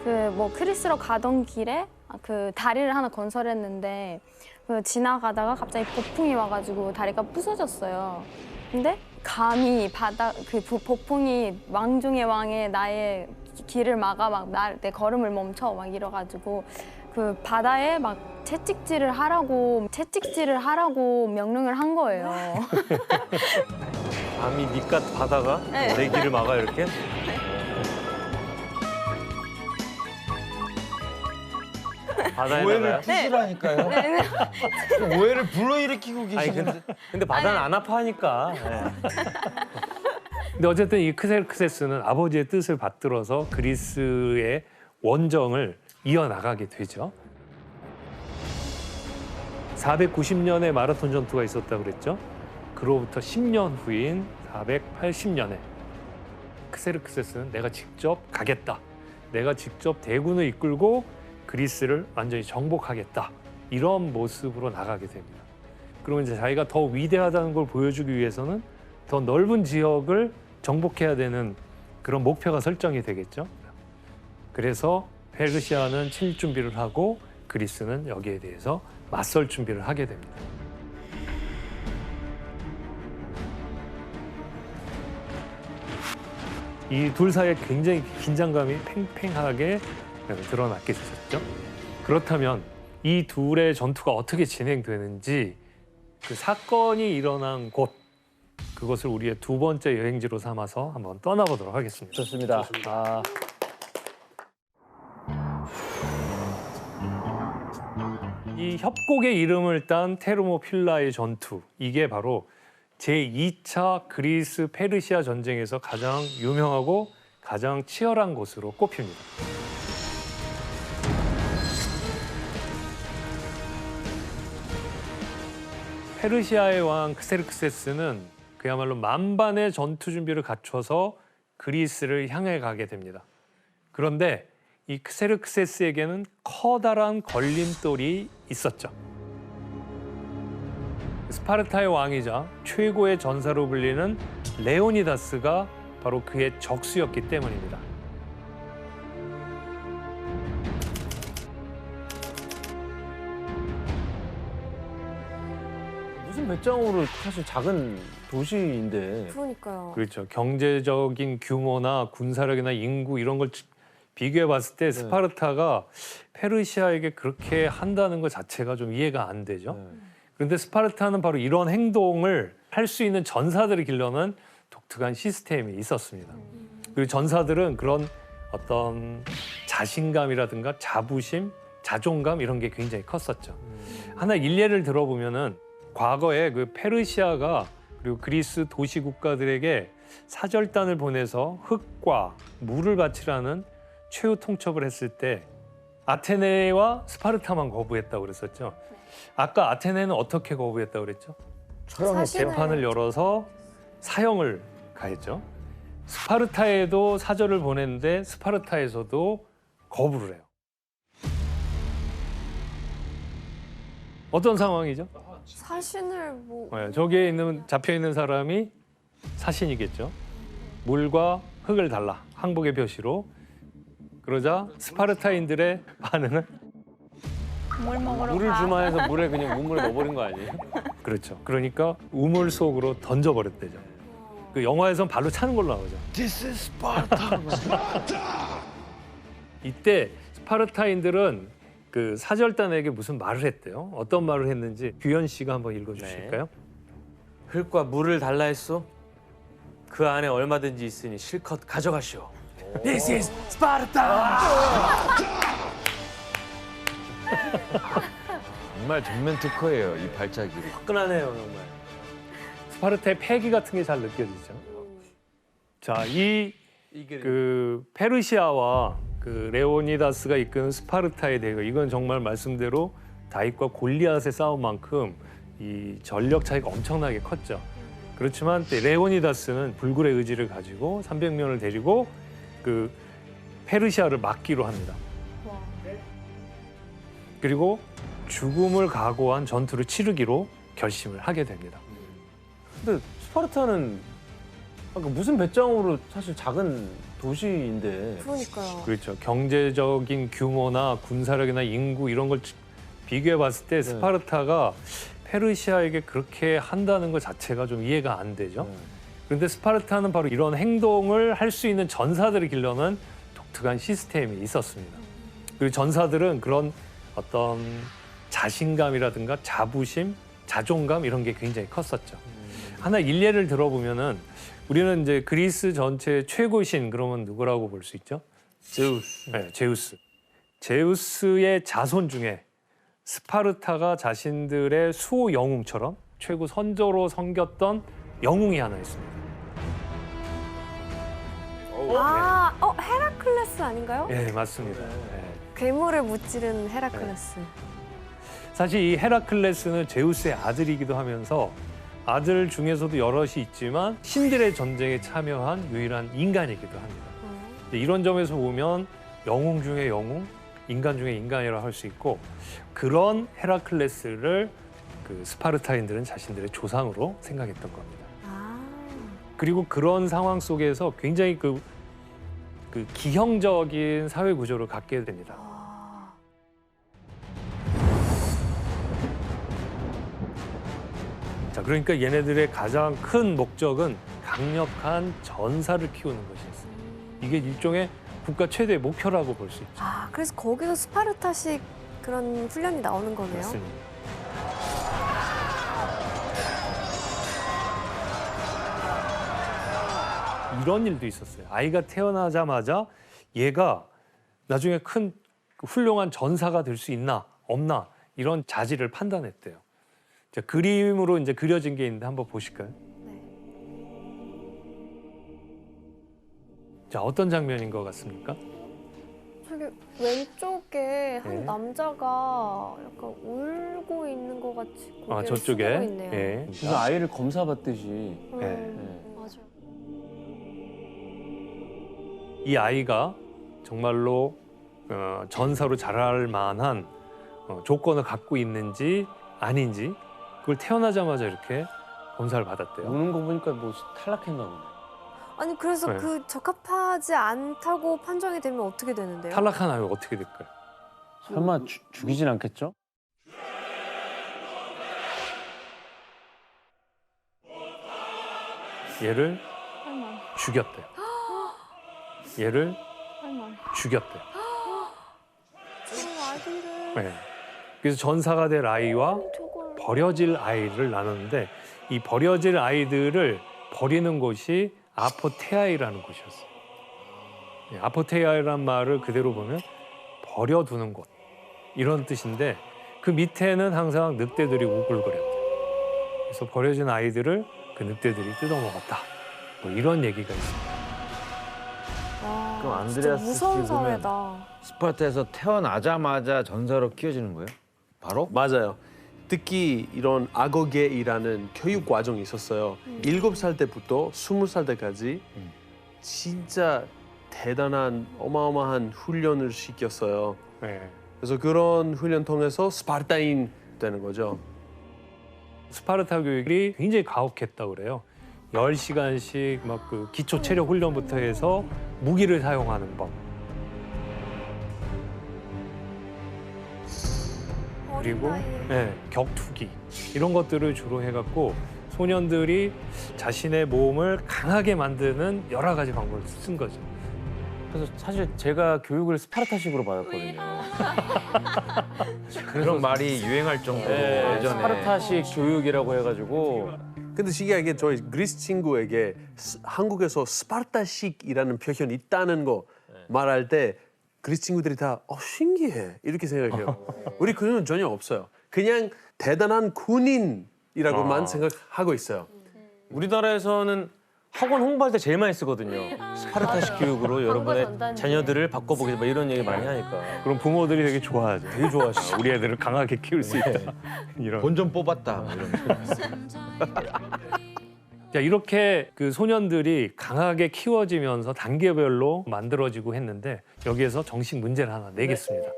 그 뭐 그리스로 가던 길에 그 다리를 하나 건설했는데 그 지나가다가 갑자기 폭풍이 와가지고 다리가 부서졌어요. 근데 감히 폭풍이 왕 중의 왕의 나의 길을 막아 막 내 걸음을 멈춰 막 이래가지고 그 바다에 막 채찍질을 하라고 명령을 한 거예요.
감히 밑갓 바다가
네.
내 길을 막아 이렇게? 바다에다가요?
오해를 푸시라니까요. 오해를 불러일으키고
아니
계시는데.
근데 바다는 안 아파하니까. 네.
근데 어쨌든 이 크세르크세스는 아버지의 뜻을 받들어서 그리스의 원정을 이어나가게 되죠. 490년에 마라톤 전투가 있었다고 그랬죠. 그로부터 10년 후인 480년에 크세르크세스는 내가 직접 가겠다. 내가 직접 대군을 이끌고 그리스를 완전히 정복하겠다. 이런 모습으로 나가게 됩니다. 그러면 이제 자기가 더 위대하다는 걸 보여주기 위해서는 더 넓은 지역을 정복해야 되는 그런 목표가 설정이 되겠죠. 그래서 페르시아는 침입 준비를 하고 그리스는 여기에 대해서 맞설 준비를 하게 됩니다. 이 둘 사이에 굉장히 긴장감이 팽팽하게 드러났게 되셨죠. 그렇다면 이 둘의 전투가 어떻게 진행되는지 그 사건이 일어난 곳 그것을 우리의 두 번째 여행지로 삼아서 한번 떠나보도록 하겠습니다.
좋습니다. 아,
이 협곡의 이름을 딴 테르모필라의 전투 이게 바로 제2차 그리스 페르시아 전쟁에서 가장 유명하고 가장 치열한 곳으로 꼽힙니다. 페르시아의 왕 크세르크세스는 그야말로 만반의 전투 준비를 갖춰서 그리스를 향해 가게 됩니다. 그런데 이 크세르크세스에게는 커다란 걸림돌이 있었죠. 스파르타의 왕이자 최고의 전사로 불리는 레오니다스가 바로 그의 적수였기 때문입니다.
무슨 배짱으로 사실 작은 도시인데
그러니까요.
그렇죠. 경제적인 규모나 군사력이나 인구 이런 걸 비교해 봤을 때 스파르타가 페르시아에게 그렇게 한다는 것 자체가 좀 이해가 안 되죠. 그런데 스파르타는 바로 이런 행동을 할 수 있는 전사들을 길러는 독특한 시스템이 있었습니다. 그리고 전사들은 그런 어떤 자신감이라든가 자부심, 자존감 이런 게 굉장히 컸었죠. 하나 일례를 들어보면은 과거에 그 페르시아가 그리고 그리스 도시 국가들에게 사절단을 보내서 흙과 물을 바치라는 최후 통첩을 했을 때 아테네와 스파르타만 거부했다고 그랬었죠. 아까 아테네는 어떻게 거부했다고 그랬죠? 재판을 열어서 사형을 가했죠. 스파르타에도 사절을 보냈는데 스파르타에서도 거부를 해요. 어떤 상황이죠?
사신을 뭐
저기에 있는 잡혀 있는 사람이 사신이겠죠. 물과 흙을 달라 항복의 표시로. 그러자 스파르타인들의 반응은
물 먹으러
물을
가.
주마 해서 물에 그냥 우물에 넣어버린 거 아니에요?
그렇죠. 그러니까 우물 속으로 던져버렸대죠. 그 영화에선 발로 차는 걸로 나오죠.
This is Sparta.
이때 스파르타인들은 그 사절단에게 무슨 말을 했대요. 어떤 말을 했는지 규현 씨가 한번 읽어주실까요?
흙과 물을 달라 했소? 그 안에 얼마든지 있으니 실컷 가져가시오. This is Sparta!
정말 전면 특허예요, 이 발차기로.
화끈하네요, 정말.
스파르타의 패기 같은 게 잘 느껴지죠. 자,
이게
그 페르시아와 그 레오니다스가 이끄는 스파르타의 대결, 이건 정말 말씀대로 다윗과 골리앗의 싸움만큼 이 전력 차이가 엄청나게 컸죠. 그렇지만 레오니다스는 불굴의 의지를 가지고 300명을 데리고 그 페르시아를 막기로 합니다. 그리고 죽음을 각오한 전투를 치르기로 결심을 하게 됩니다.
근데 스파르타는 아까 무슨 배짱으로 사실 작은 도시인데
그러니까요.
그렇죠. 경제적인 규모나 군사력이나 인구 이런 걸 비교해 봤을 때 스파르타가 페르시아에게 그렇게 한다는 것 자체가 좀 이해가 안 되죠. 그런데 스파르타는 바로 이런 행동을 할 수 있는 전사들을 길러는 독특한 시스템이 있었습니다. 그리고 전사들은 그런 어떤 자신감이라든가 자부심, 자존감 이런 게 굉장히 컸었죠. 하나 일례를 들어보면은 우리는 이제 그리스 전체의 최고신 그러면 누구라고 볼 수 있죠?
제우스.
네, 제우스. 제우스의 자손 중에 스파르타가 자신들의 수호 영웅처럼 최고 선조로 섬겼던 영웅이 하나 있습니다.
헤라클레스 아닌가요?
네, 맞습니다. 네.
괴물을 무찌른 헤라클레스.
사실 이 헤라클레스는 제우스의 아들이기도 하면서 아들 중에서도 여럿이 있지만 신들의 전쟁에 참여한 유일한 인간이기도 합니다. 이런 점에서 보면 영웅 중에 영웅, 인간 중에 인간이라 할 수 있고 그런 헤라클레스를 그 스파르타인들은 자신들의 조상으로 생각했던 겁니다. 그리고 그런 상황 속에서 굉장히 그 기형적인 사회 구조를 갖게 됩니다. 자, 그러니까 얘네들의 가장 큰 목적은 강력한 전사를 키우는 것이었어요. 이게 일종의 국가 최대의 목표라고 볼 수 있죠.
그래서 거기서 스파르타식 그런 훈련이 나오는 거네요.
맞습니다. 이런 일도 있었어요. 아이가 태어나자마자 얘가 나중에 큰 훌륭한 전사가 될 수 있나 없나 이런 자질을 판단했대요. 자, 그림으로 이제 그려진 게 있는데 한번 보실까요? 자, 어떤 장면인 것 같습니까?
저기 왼쪽에 한
네.
남자가 약간 울고 있는 것 같이 고개를
저쪽에.
숙이고 있네요.
예.
무슨 아이를 검사받듯이.
맞아요.
이 아이가 정말로 전사로 자랄 만한 조건을 갖고 있는지 아닌지 그걸 태어나자마자 이렇게 검사를 받았대요.
우는 거 보니까 뭐 탈락했나 보네.
아니 그래서
네.
그 적합하지 않다고 판정이 되면 어떻게 되는데요?
탈락한 아이가 어떻게 될까요?
설마 죽이진 않겠죠?
얘를
설마,
죽였대요. 얘를
설마.
죽였대요.
아기를.
네. 그래서 전사가 될 아이와
저걸.
버려질 아이를 나눴는데 이 버려질 아이들을 버리는 곳이 아포테아이라는 곳이었어요. 네, 아포테아이라는 말을 그대로 보면 버려두는 곳 이런 뜻인데 그 밑에는 항상 늑대들이 우글거렸대요. 그래서 버려진 아이들을 그 늑대들이 뜯어먹었다. 뭐 이런 얘기가 있습니다.
와,
그럼
진짜
안드레아스
무서운
씨 보면-
사회다.
스파르타에서 태어나자마자 전사로 키워지는 거예요? 바로?
맞아요. 특히 이런 악어계이라는 교육 과정이 있었어요. 7살 때부터 20살 때까지 진짜 대단한 어마어마한 훈련을 시켰어요.
네.
그래서 그런 훈련 통해서 스파르타인 되는 거죠.
스파르타 교육이 굉장히 가혹했다고 그래요. 10시간씩 막 그 기초 체력 훈련부터 해서 무기를 사용하는 법. 그리고
어린 나이에.
네, 격투기 이런 것들을 주로 해갖고 소년들이 자신의 몸을 강하게 만드는 여러 가지 방법을 쓴 거죠.
그래서 사실 제가 교육을 스파르타식으로 받았거든요.
그런 말이 유행할 정도로
네,
예전에
스파르타식 교육이라고 해가지고
근데 신기하게 저희 그리스 친구에게 한국에서 스파르타식이라는 표현이 있다는 거 말할 때 그리스 친구들이 다 신기해 이렇게 생각해요. 우리 그런 전혀 없어요. 그냥 대단한 군인이라고만 생각하고 있어요.
우리나라에서는 학원 홍보할 때 제일 많이 쓰거든요. 스파르타식 교육으로 여러분의
전단지.
자녀들을 바꿔보겠다 뭐 이런 얘기 많이 하니까.
그럼 부모들이 되게 좋아하죠. 되게 좋아하시죠. 우리 애들을 강하게 키울 수 있다. 이런.
본전 뽑았다 뭐 이런
자, 이렇게 그 소년들이 강하게 키워지면서 단계별로 만들어지고 했는데 여기에서 정식 문제를 하나 내겠습니다.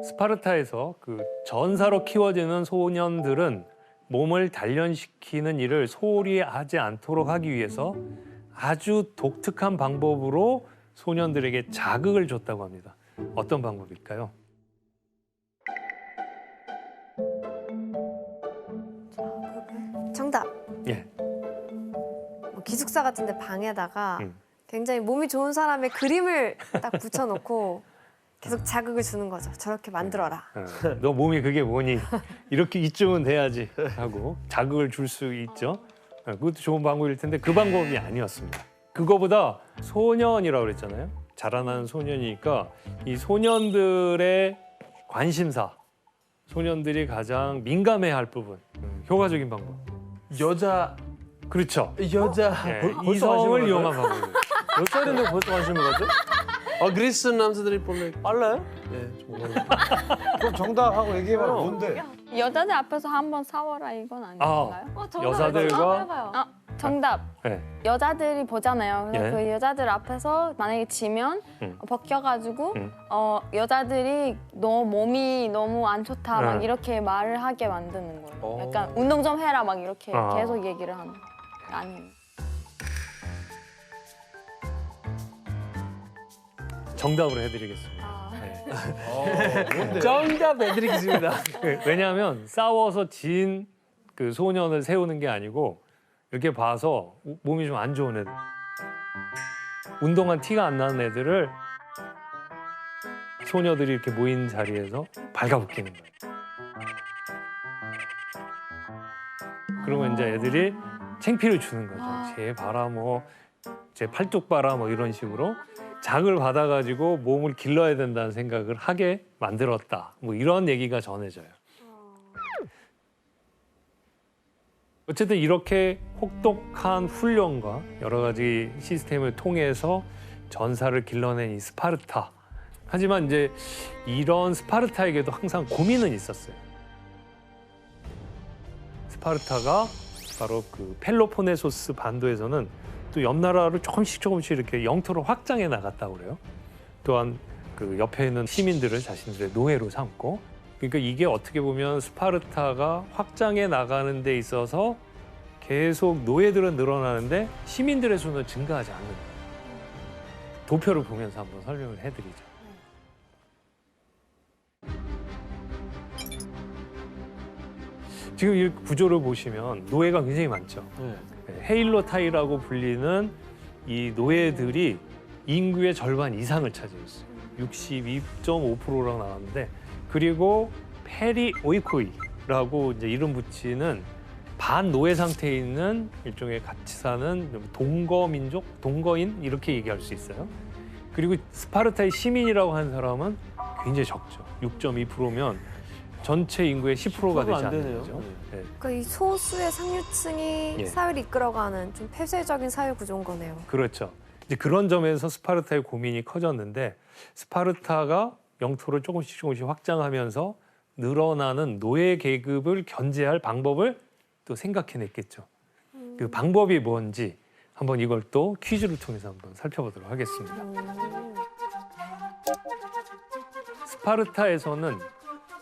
스파르타에서 그 전사로 키워지는 소년들은 몸을 단련시키는 일을 소홀히 하지 않도록 하기 위해서 아주 독특한 방법으로 소년들에게 자극을 줬다고 합니다. 어떤 방법일까요?
정답.
예.
뭐 기숙사 같은데 방에다가
음.
굉장히 몸이 좋은 사람의 그림을 딱 붙여놓고 계속 자극을 주는 거죠. 저렇게 만들어라.
너 몸이 그게 뭐니? 이렇게 이쯤은 돼야지 하고 자극을 줄 수 있죠. 그것도 좋은 방법일 텐데 그 방법이 아니었습니다. 그거보다 소년이라고 그랬잖아요. 자라나는 소년이니까 이 소년들의 관심사, 소년들이 가장 민감해할 부분, 효과적인 방법.
여자
그렇죠.
네,
벌써
이성을
관심을
이용한 방법이에요.
몇 살인데 벌써 관심을 가져?
그리스 남자들이 보면
빨라요?
네, 정말.
그럼 정답하고 얘기해봐 뭔데?
여자들 앞에서 한번 싸워라 이건 아닌가요?
여자들과
정답.
네.
여자들이 보잖아요. 그래서
예.
그 여자들 앞에서 만약에 지면 벗겨가지고 여자들이 너 몸이 너무 안 좋다 막
네.
이렇게 말을 하게 만드는 거예요. 약간 운동 좀 해라 막 이렇게
아.
계속 얘기를 하는. 아니.
정답으로 해드리겠습니다.
아.
네.
정답 해드리겠습니다.
왜냐하면 싸워서 진 그 소년을 세우는 게 아니고 이렇게 봐서 몸이 좀 안 좋은 애들, 운동한 티가 안 나는 애들을 소녀들이 이렇게 모인 자리에서 발가벗기는 거예요. 그러면 이제 애들이 창피를 주는 거죠. 쟤 봐라 뭐, 쟤 팔뚝 봐라 뭐 이런 식으로 자극을 받아가지고 몸을 길러야 된다는 생각을 하게 만들었다. 뭐 이런 얘기가 전해져요. 어쨌든 이렇게 혹독한 훈련과 여러 가지 시스템을 통해서 전사를 길러낸 이 스파르타. 하지만 이제 이런 스파르타에게도 항상 고민은 있었어요. 스파르타가 바로 그 펠로포네소스 반도에서는 또 옆 나라를 조금씩 이렇게 영토를 확장해 나갔다고 그래요. 또한 그 옆에 있는 시민들을 자신들의 노예로 삼고 그러니까 이게 어떻게 보면 스파르타가 확장해 나가는 데 있어서 계속 노예들은 늘어나는데 시민들의 수는 증가하지 않는다. 도표를 보면서 한번 설명을 해드리죠. 지금 이 구조를 보시면 노예가 굉장히 많죠. 헤일로타이라고 불리는 이 노예들이 인구의 절반 이상을 차지하고 있어요. 62.5%라고 나왔는데, 그리고 페리 오이코이라고 이제 이름 붙이는 반노예 상태에 있는 일종의 같이 사는 동거민족, 동거인 이렇게 얘기할 수 있어요. 그리고 스파르타의 시민이라고 하는 사람은 굉장히 적죠. 6.2%면 전체 인구의 10%가 되지
안
않는
되네요.
거죠. 네.
그러니까 이 소수의 상류층이
예.
사회를 이끌어가는 좀 폐쇄적인 사회 구조인 거네요.
그렇죠. 이제 그런 점에서 스파르타의 고민이 커졌는데, 스파르타가 영토를 조금씩 확장하면서 늘어나는 노예 계급을 견제할 방법을 또 생각해냈겠죠. 그 방법이 뭔지 한번 이걸 또 퀴즈를 통해서 한번 살펴보도록 하겠습니다. 스파르타에서는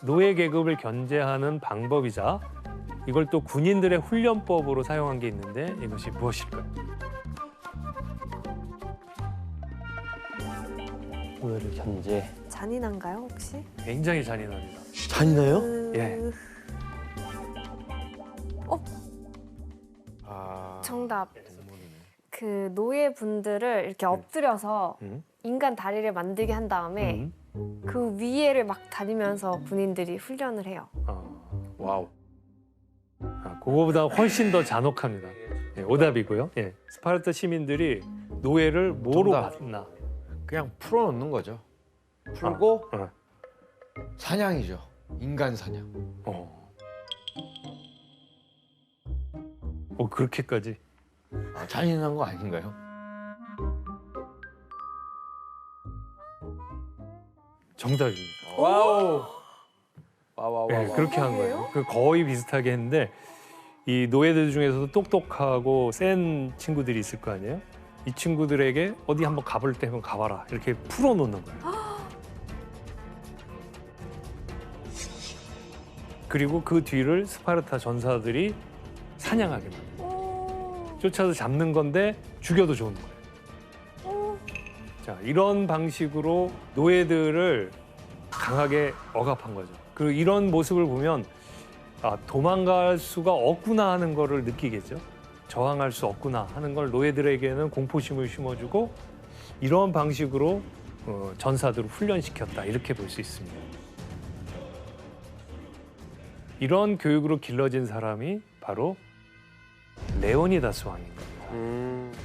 노예 계급을 견제하는 방법이자 이걸 또 군인들의 훈련법으로 사용한 게 있는데, 이것이 무엇일까요?
노예를 견제.
잔인한가요, 혹시?
굉장히 잔인합니다.
잔인해요?
예.
정답. 그 노예분들을 이렇게 엎드려서
음.
인간 다리를 만들게 한 다음에 그 위에를 막 다니면서 군인들이 훈련을 해요.
와우.
그거보다 훨씬 더 잔혹합니다. 예, 오답이고요. 예. 스파르타 시민들이 노예를 뭐로
정답.
받나?
그냥 풀어놓는 거죠. 풀고
어.
사냥이죠. 인간 사냥.
그렇게까지.
잔인한 거 아닌가요?
정답입니다.
와우. 와우.
예, 그렇게 한 거예요. 그 거의 비슷하게 했는데, 이 노예들 중에서도 똑똑하고 센 친구들이 있을 거 아니에요? 이 친구들에게 어디 한번 가볼 때 한번 가봐라, 이렇게 풀어놓는 거예요. 그리고 그 뒤를 스파르타 전사들이 사냥하게 만들어요. 쫓아서 잡는 건데 죽여도 좋은 거예요. 자, 이런 방식으로 노예들을 강하게 억압한 거죠. 그 이런 모습을 보면 도망갈 수가 없구나 하는 거를 느끼겠죠. 저항할 수 없구나 하는 걸 노예들에게는 공포심을 심어주고, 이런 방식으로 전사들을 훈련시켰다, 이렇게 볼 수 있습니다. 이런 교육으로 길러진 사람이 바로 레오니다스 왕인 겁니다.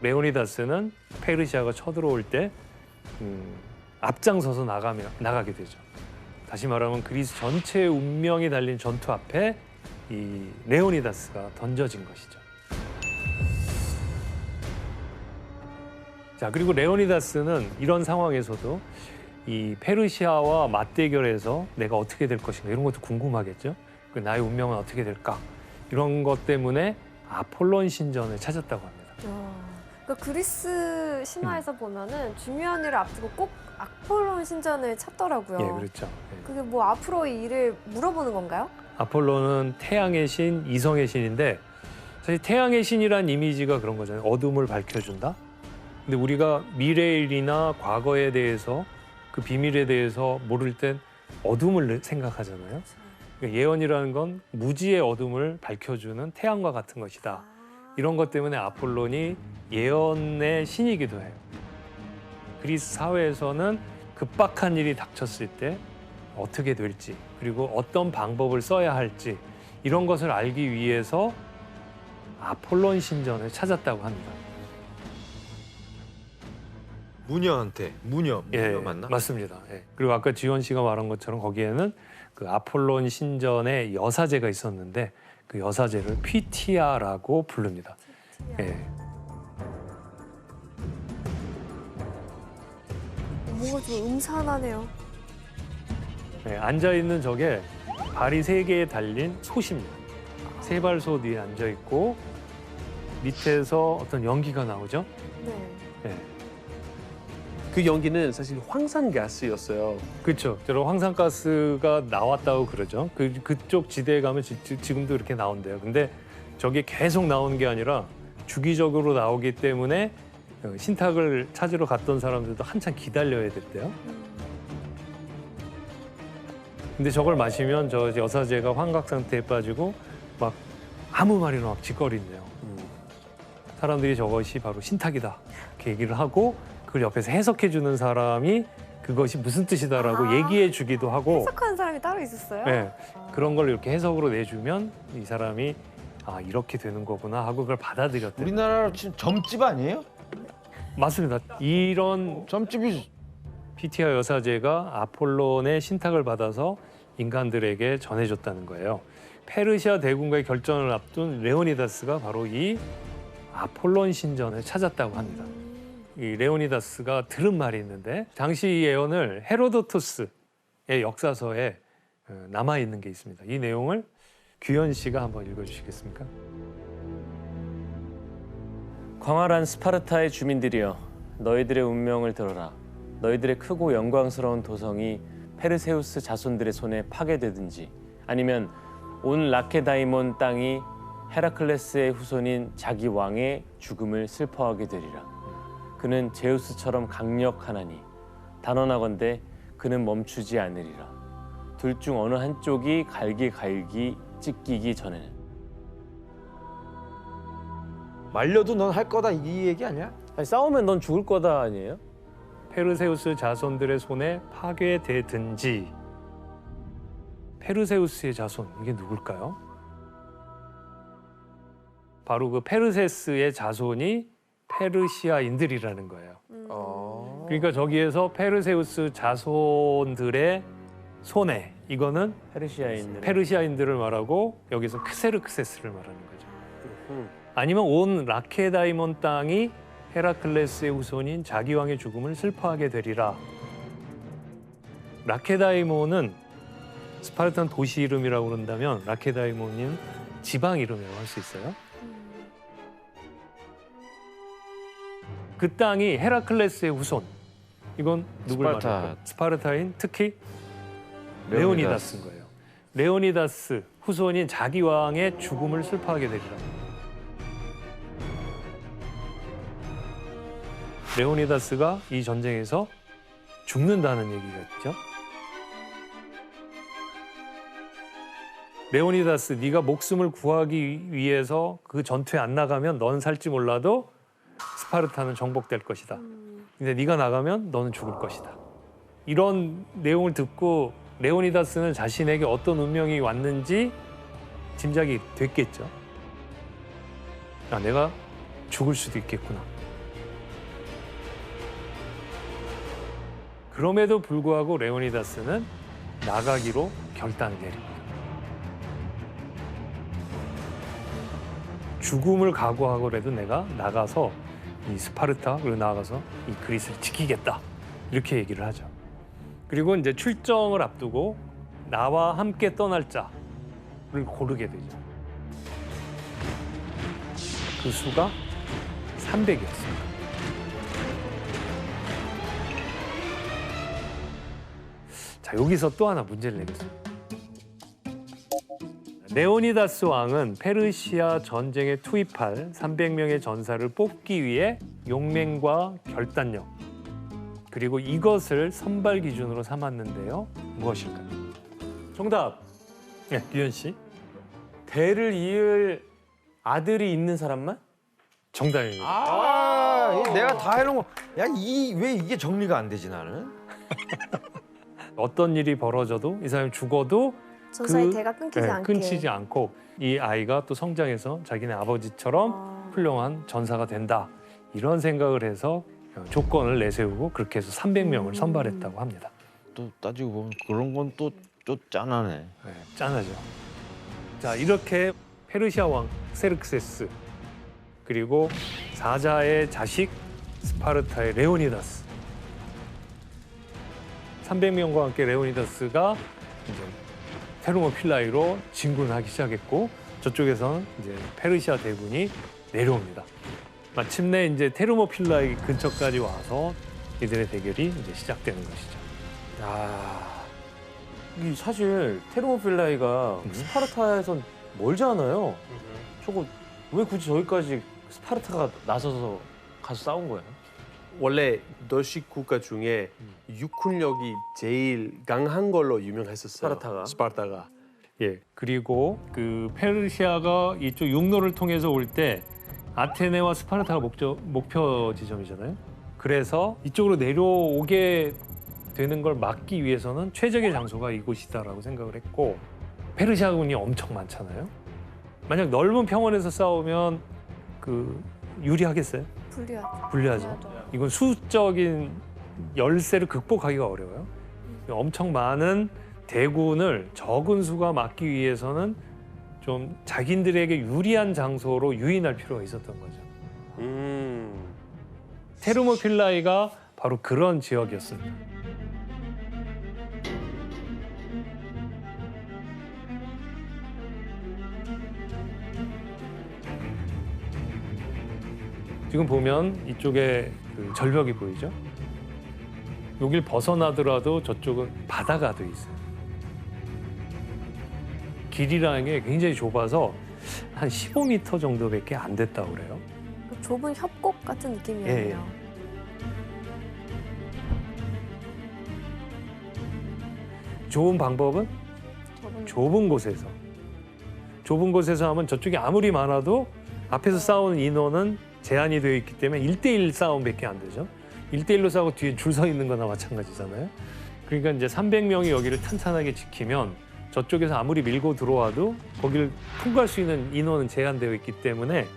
레오니다스는 페르시아가 쳐들어올 때 앞장서서 나가게 되죠. 다시 말하면 그리스 전체의 운명이 달린 전투 앞에 이 레오니다스가 던져진 것이죠. 자, 그리고 레오니다스는 이런 상황에서도 이 페르시아와 맞대결해서 내가 어떻게 될 것인가, 이런 것도 궁금하겠죠. 그 나의 운명은 어떻게 될까, 이런 것 때문에 아폴론 신전을 찾았다고 합니다.
그러니까 그리스 신화에서 보면은 중요한 일을 앞두고 꼭 아폴론 신전을 찾더라고요.
예, 그렇죠. 예.
그게 뭐 앞으로의 일을 물어보는 건가요?
아폴로는 태양의 신, 이성의 신인데, 사실 태양의 신이란 이미지가 그런 거잖아요. 어둠을 밝혀준다. 근데 우리가 미래의 일이나 과거에 대해서, 그 비밀에 대해서 모를 땐 어둠을 생각하잖아요. 그러니까 예언이라는 건 무지의 어둠을 밝혀주는 태양과 같은 것이다. 이런 것 때문에 아폴론이 예언의 신이기도 해요. 그리스 사회에서는 급박한 일이 닥쳤을 때 어떻게 될지, 그리고 어떤 방법을 써야 할지, 이런 것을 알기 위해서 아폴론 신전을 찾았다고 합니다.
무녀
예,
맞나?
맞습니다. 예. 그리고 아까 지원 씨가 말한 것처럼 거기에는 그 아폴론 신전에 여사제가 있었는데, 그 여사제를 피티아라고 부릅니다. 예.
뭔가 좀 음산하네요.
예, 앉아 있는 저게 발이 3개에 달린 솥입니다. 세발솥 위에 앉아 있고 밑에서 어떤 연기가 나오죠.
네.
예.
그 연기는 사실 황산가스였어요.
그렇죠. 저런 황산가스가 나왔다고 그러죠. 그쪽 지대에 가면 지금도 이렇게 나온대요. 근데 저게 계속 나오는 게 아니라 주기적으로 나오기 때문에 신탁을 찾으러 갔던 사람들도 한참 기다려야 됐대요. 근데 저걸 마시면 저 여사제가 환각 상태에 빠지고 막 아무 말이나 막 짓거린대요. 사람들이 저것이 바로 신탁이다 이렇게 얘기를 하고 그걸 옆에서 해석해 주는 사람이 그것이 무슨 뜻이다라고 얘기해 주기도 하고
해석하는 사람이 따로 있었어요?
네, 그런 걸 이렇게 해석으로 내주면 이 사람이 아 이렇게 되는 거구나 하고 그걸 받아들였대요.
우리나라로 치면 점집 아니에요?
맞습니다. 이런
점집이
피티아 여사제가 아폴론의 신탁을 받아서 인간들에게 전해줬다는 거예요. 페르시아 대군과의 결전을 앞둔 레오니다스가 바로 이 아폴론 신전을 찾았다고 합니다. 이 레오니다스가 들은 말이 있는데 당시 이 예언을 헤로도토스의 역사서에 남아 있는 게 있습니다. 이 내용을 규현 씨가 한번 읽어주시겠습니까?
광활한 스파르타의 주민들이여 너희들의 운명을 들어라. 너희들의 크고 영광스러운 도성이 페르세우스 자손들의 손에 파괴되든지 아니면 온 라케다이몬 땅이 헤라클레스의 후손인 자기 왕의 죽음을 슬퍼하게 되리라. 그는 제우스처럼 강력하나니 단언하건대 그는 멈추지 않으리라. 둘 중 어느 한쪽이 갈기 찢기기 전에는.
말려도 넌 할 거다 이 얘기 아니야?
아니, 싸우면 넌 죽을 거다 아니에요?
페르세우스 자손들의 손에 파괴되든지. 페르세우스의 자손, 이게 누굴까요? 바로 그 페르세스의 자손이 페르시아인들이라는 거예요. 그러니까 저기에서 페르세우스 자손들의 손에, 이거는 페르시아인들을 말하고 여기서 크세르크세스를 말하는 거죠. 아니면 온 라케다이몬 땅이 헤라클레스의 후손인 자기 왕의 죽음을 슬퍼하게 되리라. 라케다이몬은 스파르탄 도시 이름이라고 그런다면 라케다이몬은 지방 이름이라고 할 수 있어요. 그 땅이 헤라클레스의 후손. 이건 누굴
스파르타.
말할까요? 스파르타인 특히 레오니다스인 거예요. 레오니다스 후손인 자기 왕의 죽음을 슬퍼하게 되리라. 레오니다스가 이 전쟁에서 죽는다는 얘기겠죠. 레오니다스, 네가 목숨을 구하기 위해서 그 전투에 안 나가면 넌 살지 몰라도 스파르타는 정복될 것이다. 근데 네가 나가면 너는 죽을 것이다. 이런 내용을 듣고 레오니다스는 자신에게 어떤 운명이 왔는지 짐작이 됐겠죠. 아, 내가 죽을 수도 있겠구나. 그럼에도 불구하고 레오니다스는 나가기로 결단을 내립니다. 죽음을 각오하고라도 내가 나가서 이 스파르타 그리고 나가서 이 그리스를 지키겠다 이렇게 얘기를 하죠. 그리고 이제 출정을 앞두고 나와 함께 떠날 자를 고르게 되죠. 그 수가 300이었습니다. 자, 여기서 또 하나 문제를 내겠습니다. 레오니다스 왕은 페르시아 전쟁에 투입할 300명의 전사를 뽑기 위해 용맹과 결단력 그리고 이것을 선발 기준으로 삼았는데요. 무엇일까요?
정답.
네, 규현 씨.
대를 이을 아들이 있는 사람만?
정답입니다.
내가 다 해놓은 거. 야, 왜 이게 정리가 안 되지 나는?
어떤 일이 벌어져도 이 사람이 죽어도
전사의 대가 끊기지 않게.
끊기지 않고 이 아이가 또 성장해서 자기네 아버지처럼 훌륭한 전사가 된다. 이런 생각을 해서 조건을 내세우고 그렇게 해서 300명을 선발했다고 합니다.
또 따지고 보면 그런 건 또 짠하네.
네, 짠하죠. 자, 이렇게 페르시아 왕 세르크세스 그리고 사자의 자식 스파르타의 레오니다스 300명과 함께 레오니다스가 이제 테르모필라이로 진군하기 시작했고 저쪽에서는 이제 페르시아 대군이 내려옵니다. 마침내 이제 테르모필라이 근처까지 와서 이들의 대결이 이제 시작되는 것이죠.
이 사실 테르모필라이가 스파르타에선 멀지 않아요. 저거 왜 굳이 저기까지 스파르타가 나서서 가서 싸운 거예요?
원래 도시 국가 중에 육군력이 제일 강한 걸로 유명했었어요. 스파르타가.
예. 그리고 그 페르시아가 이쪽 육로를 통해서 올 때 아테네와 스파르타가 목표 지점이잖아요. 그래서 이쪽으로 내려오게 되는 걸 막기 위해서는 최적의 장소가 이곳이다라고 생각을 했고, 페르시아군이 엄청 많잖아요. 만약 넓은 평원에서 싸우면 그 유리하겠어요?
불리하죠.
불리하죠. 이건 수적인 열세를 극복하기가 어려워요. 엄청 많은 대군을 적은 수가 막기 위해서는 좀 자기들에게 유리한 장소로 유인할 필요가 있었던 거죠. 테르모필라이가 바로 그런 지역이었습니다. 지금 보면 이쪽에 그 절벽이 보이죠? 여길 벗어나더라도 저쪽은 바다가 돼 있어요. 길이라는 게 굉장히 좁아서 한 15m 정도밖에 안 됐다고 그래요.
그 좁은 협곡 같은 느낌이었네요.
좋은 방법은 좁은 곳에서 하면 저쪽이 아무리 많아도 앞에서 싸우는 인원은 제한이 되어 있기 때문에 1대1 싸움밖에 안 되죠. 1대1로 싸우고 뒤에 줄 서 있는 거나 마찬가지잖아요. 그러니까 이제 300명이 여기를 탄탄하게 지키면 저쪽에서 아무리 밀고 들어와도 거기를 통과할 수 있는 인원은 제한되어 있기 때문에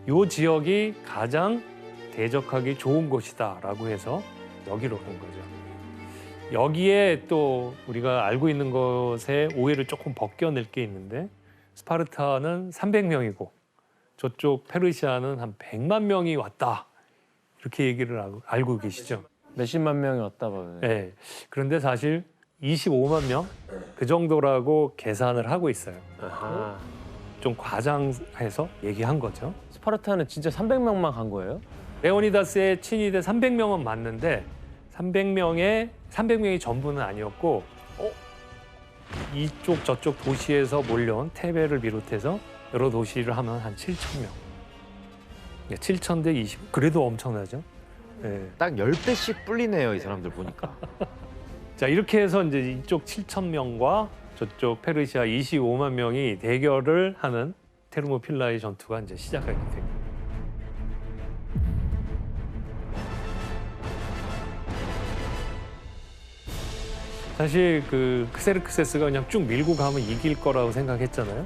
이 지역이 가장 대적하기 좋은 곳이다라고 해서 여기로 간 거죠. 여기에 또 우리가 알고 있는 것에 오해를 조금 벗겨낼 게 있는데, 스파르타는 300명이고 저쪽 페르시아는 한 100만 명이 왔다, 이렇게 얘기를 알고 계시죠.
몇십만 명이 왔다 봐요.
네. 그런데 사실 25만 명 그 정도라고 계산을 하고 있어요.
아하.
좀 과장해서 얘기한 거죠.
스파르타는 진짜 300명만 간 거예요?
레오니다스의 친위대 300명은 맞는데 300명이 전부는 아니었고, 이쪽 저쪽 도시에서 몰려온 테베를 비롯해서 여러 도시를 하면 한 7,000명. 7,000 대 20. 그래도 엄청나죠. 네.
딱 10배씩 불리네요, 이 사람들 보니까.
자, 이렇게 해서 이제 이쪽 7,000명과 저쪽 페르시아 25만 명이 대결을 하는 테르모필라이 전투가 이제 시작하게 됩니다. 사실 그 크세르크세스가 그냥 쭉 밀고 가면 이길 거라고 생각했잖아요.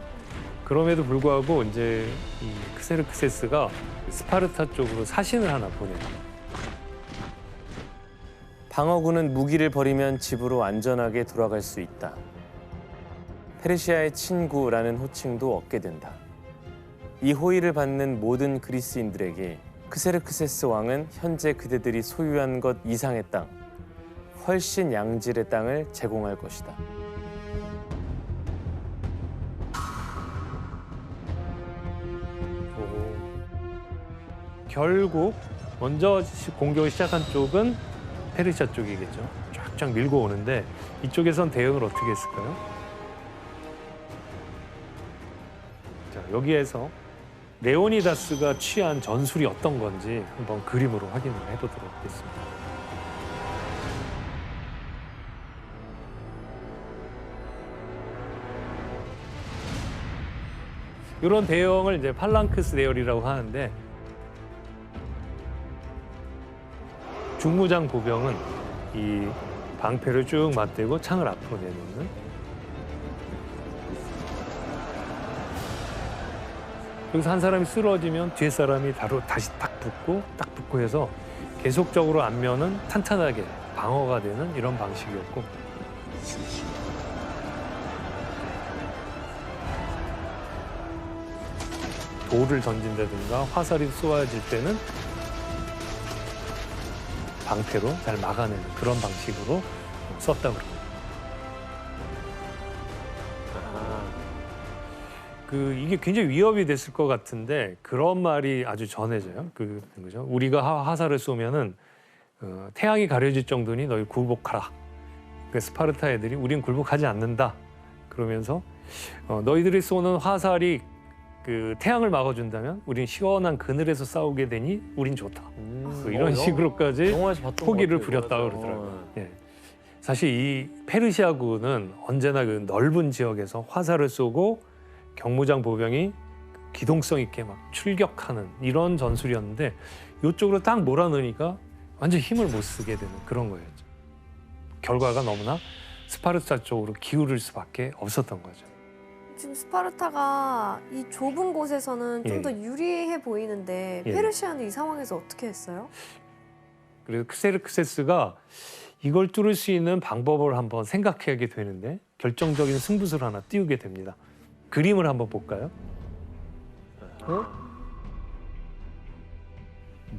그럼에도 불구하고 이제 이 크세르크세스가 스파르타 쪽으로 사신을 하나 보내요.
방어군은 무기를 버리면 집으로 안전하게 돌아갈 수 있다. 페르시아의 친구라는 호칭도 얻게 된다. 이 호의를 받는 모든 그리스인들에게 크세르크세스 왕은 현재 그대들이 소유한 것 이상의 땅, 훨씬 양질의 땅을 제공할 것이다.
결국 먼저 공격을 시작한 쪽은 페르시아 쪽이겠죠. 쫙쫙 밀고 오는데 이쪽에선 대응을 어떻게 했을까요? 자, 여기에서 레오니다스가 취한 전술이 어떤 건지 한번 그림으로 확인을 해보도록 하겠습니다. 이런 대형을 이제 팔랑크스 대열이라고 하는데, 중무장 보병은 이 방패를 쭉 맞대고 창을 앞으로 내놓는, 여기서 한 사람이 쓰러지면 뒤에 사람이 다시 딱 붙고 해서 계속적으로 앞면은 탄탄하게 방어가 되는 이런 방식이었고, 돌을 던진다든가 화살이 쏘아질 때는 방패로 잘 막아내는 그런 방식으로 썼다고 그럽니다. 이게 굉장히 위협이 됐을 것 같은데 그런 말이 아주 전해져요. 그죠? 우리가 화살을 쏘면은 태양이 가려질 정도니 너희 굴복하라. 그 스파르타 애들이 우린 굴복하지 않는다. 그러면서 너희들이 쏘는 화살이 그 태양을 막아준다면 우린 시원한 그늘에서 싸우게 되니 우린 좋다. 뭐 이런 식으로까지
영화에서 봤던
포기를
것 같아요.
부렸다고
맞아.
그러더라고요. 예. 사실 이 페르시아군은 언제나 그 넓은 지역에서 화살을 쏘고 경무장 보병이 기동성 있게 막 출격하는 이런 전술이었는데 이쪽으로 딱 몰아넣으니까 완전 힘을 못 쓰게 되는 그런 거예요. 결과가 너무나 스파르타 쪽으로 기울을 수밖에 없었던 거죠.
지금 스파르타가 이 좁은 곳에서는 좀
예.
더 유리해 보이는데
예.
페르시아는 이 상황에서 어떻게 했어요?
그래서 크세르크세스가 이걸 뚫을 수 있는 방법을 한번 생각하게 되는데 결정적인 승부수를 하나 띄우게 됩니다. 그림을 한번 볼까요?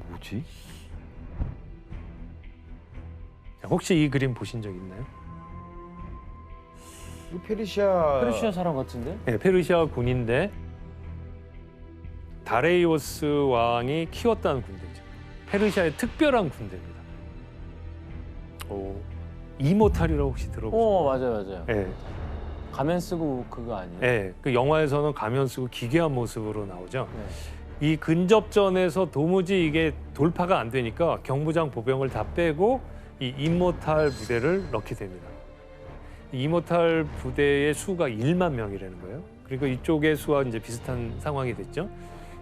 뭐지?
혹시 이 그림 보신 적 있나요?
이 페르시아
페르시아 사람 같은데?
네, 페르시아 군인데 다레이오스 왕이 키웠다는 군대죠. 페르시아의 특별한 군대입니다. 이모탈이라고 혹시 들어보셨나요?
맞아요.
네,
가면 쓰고 그거 아니에요?
네, 그 영화에서는 가면 쓰고 기괴한 모습으로 나오죠.
네.
이 근접전에서 도무지 이게 돌파가 안 되니까 경무장 보병을 다 빼고 이 이모탈 부대를 넣게 됩니다. 이 이모탈 부대의 수가 1만 명이라는 거예요. 그리고 이쪽의 수와 이제 비슷한 상황이 됐죠.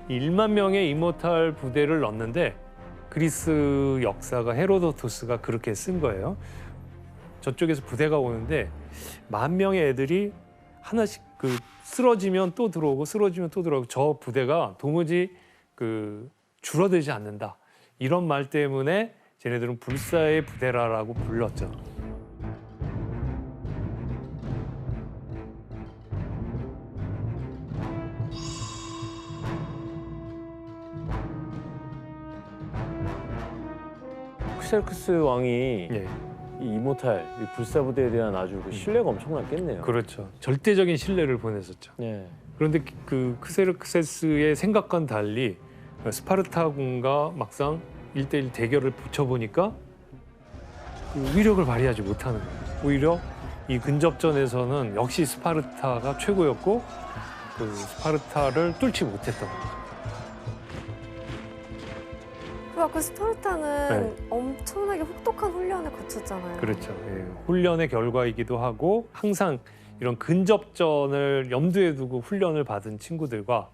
이 1만 명의 이모탈 부대를 넣는데 그리스 역사가 헤로도토스가 그렇게 쓴 거예요. 저쪽에서 부대가 오는데 10,000명의 애들이 하나씩 그 쓰러지면 또 들어오고 쓰러지면 또 들어오고 저 부대가 도무지 그 줄어들지 않는다. 이런 말 때문에 쟤네들은 불사의 부대라라고 불렀죠.
크세르크스 왕이
예,
이 이모탈, 이 불사부대에 대한 아주 그 신뢰가 엄청났겠네요.
그렇죠. 절대적인 신뢰를 보냈었죠.
네.
그런데 그 크세르크세스의 생각과는 달리 스파르타군과 막상 1대1 대결을 붙여보니까 그 위력을 발휘하지 못하는 거예요. 오히려 이 근접전에서는 역시 스파르타가 최고였고 그 스파르타를 뚫지 못했던 거죠.
그리고 그 스파르타는 엄청나게 혹독한 훈련을 거쳤잖아요.
그렇죠. 예, 훈련의 결과이기도 하고 항상 이런 근접전을 염두에 두고 훈련을 받은 친구들과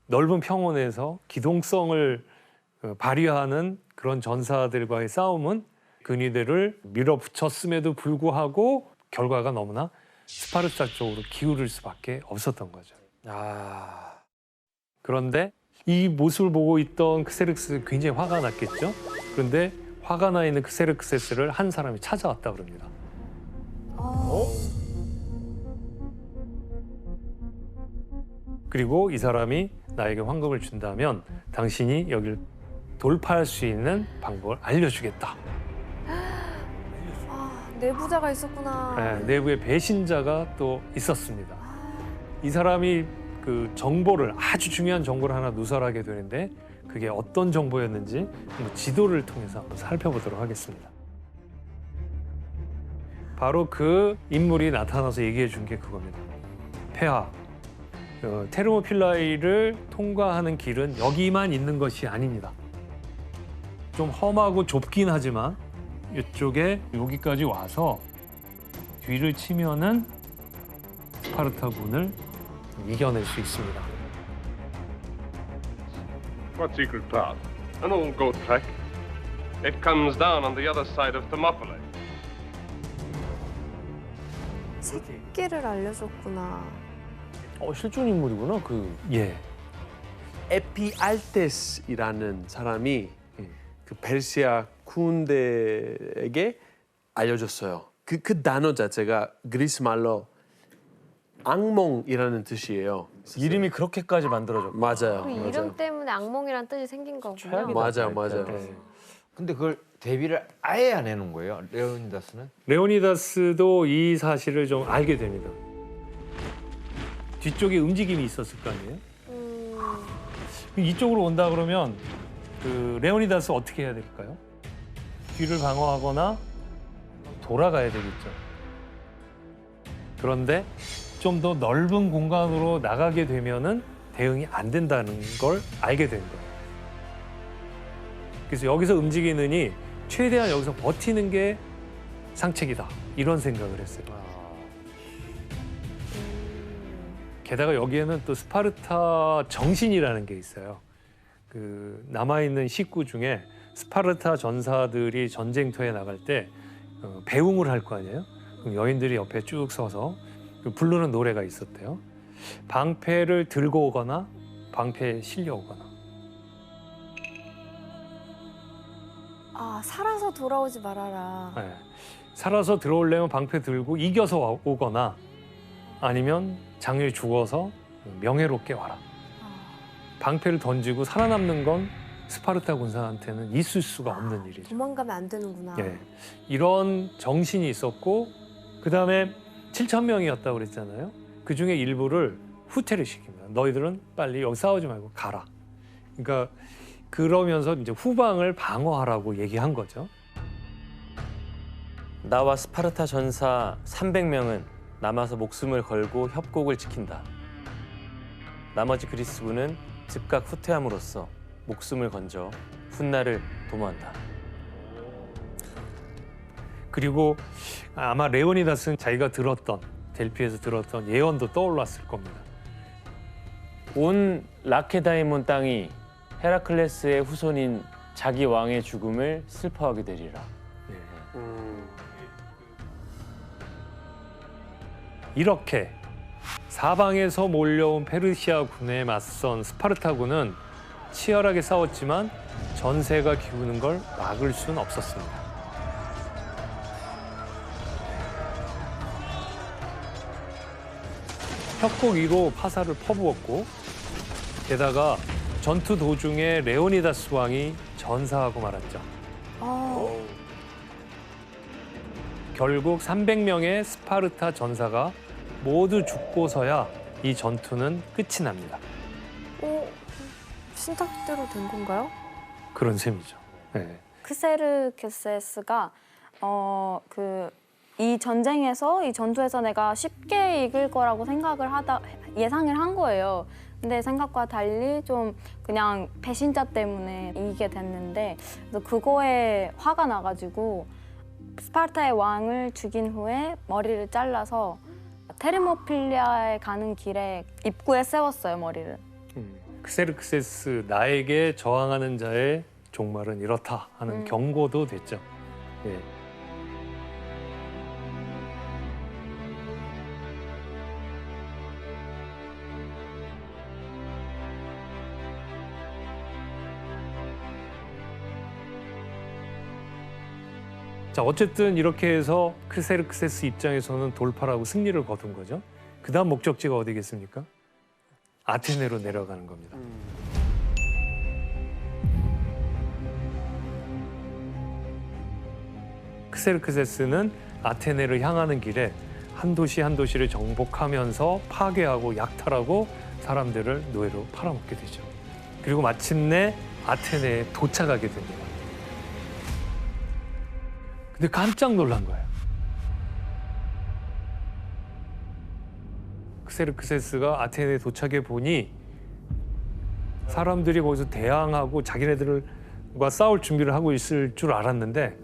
넓은 평원에서 기동성을 발휘하는 그런 전사들과의 싸움은 근위대를 밀어붙였음에도 불구하고 결과가 너무나 스파르타 쪽으로 기울을 수밖에 없었던 거죠. 그런데 이 모습을 보고 있던 크세르크세스 굉장히 화가 났겠죠. 그런데 화가 나 있는 크세르크세스를 한 사람이 찾아왔다 그럽니다. 그리고 이 사람이 나에게 황금을 준다면 당신이 여길 돌파할 수 있는 방법을 알려주겠다.
내부자가 있었구나.
네, 내부에 배신자가 또 있었습니다. 이 사람이 그 정보를 아주 중요한 정보를 하나 누설하게 되는데 그게 어떤 정보였는지 한번 지도를 통해서 한번 살펴보도록 하겠습니다. 바로 그 인물이 나타나서 얘기해 준 게 그겁니다. 폐하, 테르모필라이를 통과하는 길은 여기만 있는 것이 아닙니다. 좀 험하고 좁긴 하지만 이쪽에 여기까지 와서 뒤를 치면은 스파르타군을 이겨낼 수 있습니다.
What secret path? An old goat track. It comes down on the other side of Thermopylae.
새끼를 알려줬구나.
실존 인물이구나.
예,
에피알테스이라는 사람이 그 페르시아 군대에게 알려줬어요. 그 단어 자체가 그리스 말로 악몽이라는 뜻이에요.
이름이 그렇게까지 만들어졌고.
맞아요.
그 이름 때문에 악몽이란 뜻이 생긴 거군요.
최악이다.
맞아요.
네.
근데 그걸 대비를 아예 안 해놓은 거예요, 레오니다스는?
레오니다스도 이 사실을 좀 알게 됩니다. 뒤쪽에 움직임이 있었을 거 아니에요? 이쪽으로 온다 그러면 그 레오니다스 어떻게 해야 될까요? 뒤를 방어하거나 돌아가야 되겠죠. 그런데 좀 더 넓은 공간으로 나가게 되면은 대응이 안 된다는 걸 알게 된 거예요. 그래서 여기서 움직이느니 최대한 여기서 버티는 게 상책이다. 이런 생각을 했어요. 게다가 여기에는 또 스파르타 정신이라는 게 있어요. 그 남아있는 식구 중에 스파르타 전사들이 전쟁터에 나갈 때 배웅을 할 거 아니에요? 그럼 여인들이 옆에 쭉 서서 부르는 노래가 있었대요. 방패를 들고 오거나 방패에 실려 오거나.
아, 살아서 돌아오지 말아라.
네. 살아서 들어오려면 방패 들고 이겨서 오거나 아니면 장렬히 죽어서 명예롭게 와라. 방패를 던지고 살아남는 건 스파르타 군사한테는 있을 수가 없는 일이죠.
도망가면 안 되는구나.
예, 이런 정신이 있었고 그다음에 7,000명이었다고 그랬잖아요. 그중에 일부를 후퇴를 시킵니다. 너희들은 빨리 여기 싸우지 말고 가라. 그러니까 그러면서 이제 후방을 방어하라고 얘기한 거죠.
나와 스파르타 전사 300명은 남아서 목숨을 걸고 협곡을 지킨다. 나머지 그리스군은 즉각 후퇴함으로써 목숨을 건져 훗날을 도모한다.
그리고 아마 레오니다스는 자기가 들었던 델피에서 들었던 예언도 떠올랐을 겁니다.
온 라케다이몬 땅이 헤라클레스의 후손인 자기 왕의 죽음을 슬퍼하게 되리라.
이렇게 사방에서 몰려온 페르시아 군에 맞선 스파르타군은 치열하게 싸웠지만 전세가 기우는 걸 막을 수는 없었습니다. 협곡 위로 파사를 퍼부었고 게다가 전투 도중에 레오니다스 왕이 전사하고 말았죠. 결국 300명의 스파르타 전사가 모두 죽고서야 이 전투는 끝이 납니다.
신탁대로 된 건가요?
그런 셈이죠. 네.
크세르케세스가 이 전쟁에서 이 전투에서 내가 쉽게 이길 거라고 예상을 한 거예요. 근데 생각과 달리 좀 그냥 배신자 때문에 이기게 됐는데 그래서 그거에 화가 나가지고 스파르타의 왕을 죽인 후에 머리를 잘라서 테르모필리아에 가는 길에 입구에 세웠어요, 머리를.
크세르크세스 나에게 저항하는 자의 종말은 이렇다 하는 경고도 됐죠. 예. 자, 어쨌든 이렇게 해서 크세르크세스 입장에서는 돌파라고 승리를 거둔 거죠. 그다음 목적지가 어디겠습니까? 아테네로 내려가는 겁니다. 크세르크세스는 아테네를 향하는 길에 한 도시 한 도시를 정복하면서 파괴하고 약탈하고 사람들을 노예로 팔아먹게 되죠. 그리고 마침내 아테네에 도착하게 됩니다. 근데 깜짝 놀란 거예요. 크세르크세스가 아테네에 도착해 보니 사람들이 거기서 대항하고 자기네들과 싸울 준비를 하고 있을 줄 알았는데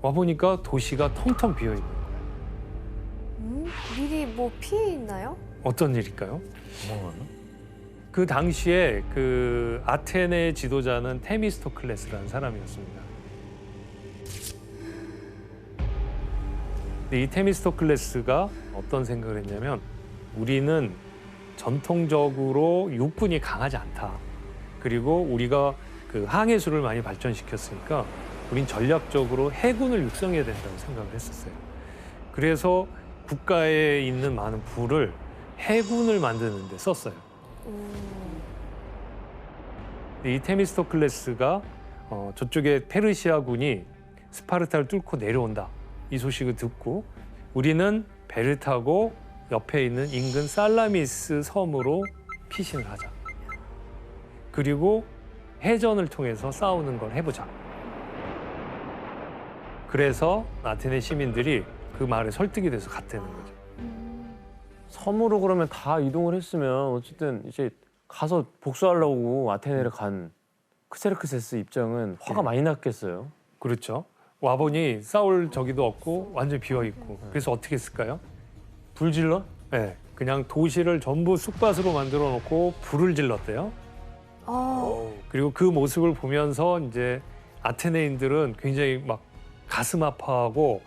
와 보니까 도시가 텅텅 비어 있는 거예요.
미리 뭐 피해 있나요?
어떤 일일까요? 그 당시에 그 아테네의 지도자는 테미스토클레스라는 사람이었습니다. 근데 이 테미스토클레스가 어떤 생각을 했냐면 우리는 전통적으로 육군이 강하지 않다. 그리고 우리가 그 항해술을 많이 발전시켰으니까 우린 전략적으로 해군을 육성해야 된다고 생각을 했었어요. 그래서 국가에 있는 많은 부를 해군을 만드는 데 썼어요. 이 테미스토클레스가 저쪽에 페르시아군이 스파르타를 뚫고 내려온다. 이 소식을 듣고 우리는 배를 타고 옆에 있는 인근 살라미스 섬으로 피신을 하자. 그리고 해전을 통해서 싸우는 걸 해보자. 그래서 아테네 시민들이 그 말에 설득이 돼서 갔다는 거죠.
섬으로 그러면 다 이동을 했으면 어쨌든 이제 가서 복수하려고 아테네를 간 크세르크세스 입장은 화가 많이 났겠어요.
그렇죠. 와보니 싸울 저기도 없고 완전 비어 있고. 그래서 어떻게 했을까요?
불질러?
네, 그냥 도시를 전부 쑥밭으로 만들어 놓고 불을 질렀대요. 그리고 그 모습을 보면서 이제 아테네인들은 굉장히 막 가슴 아파하고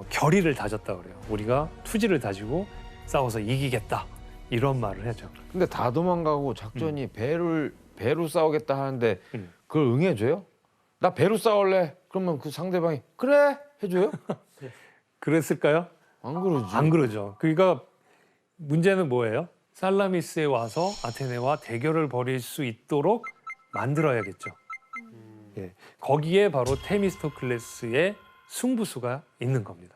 결의를 다졌다 그래요. 우리가 투지를 다지고 싸워서 이기겠다 이런 말을 하죠.
근데 다 도망가고 작전이 배로 싸우겠다 하는데 그걸 응해줘요? 나 배로 싸울래. 그러면 그 상대방이 그래 해줘요?
그랬을까요?
안 그러지.
안 그러죠. 그러니까 문제는 뭐예요? 살라미스에 와서 아테네와 대결을 벌일 수 있도록 만들어야겠죠. 예, 거기에 바로 테미스토클레스의 승부수가 있는 겁니다.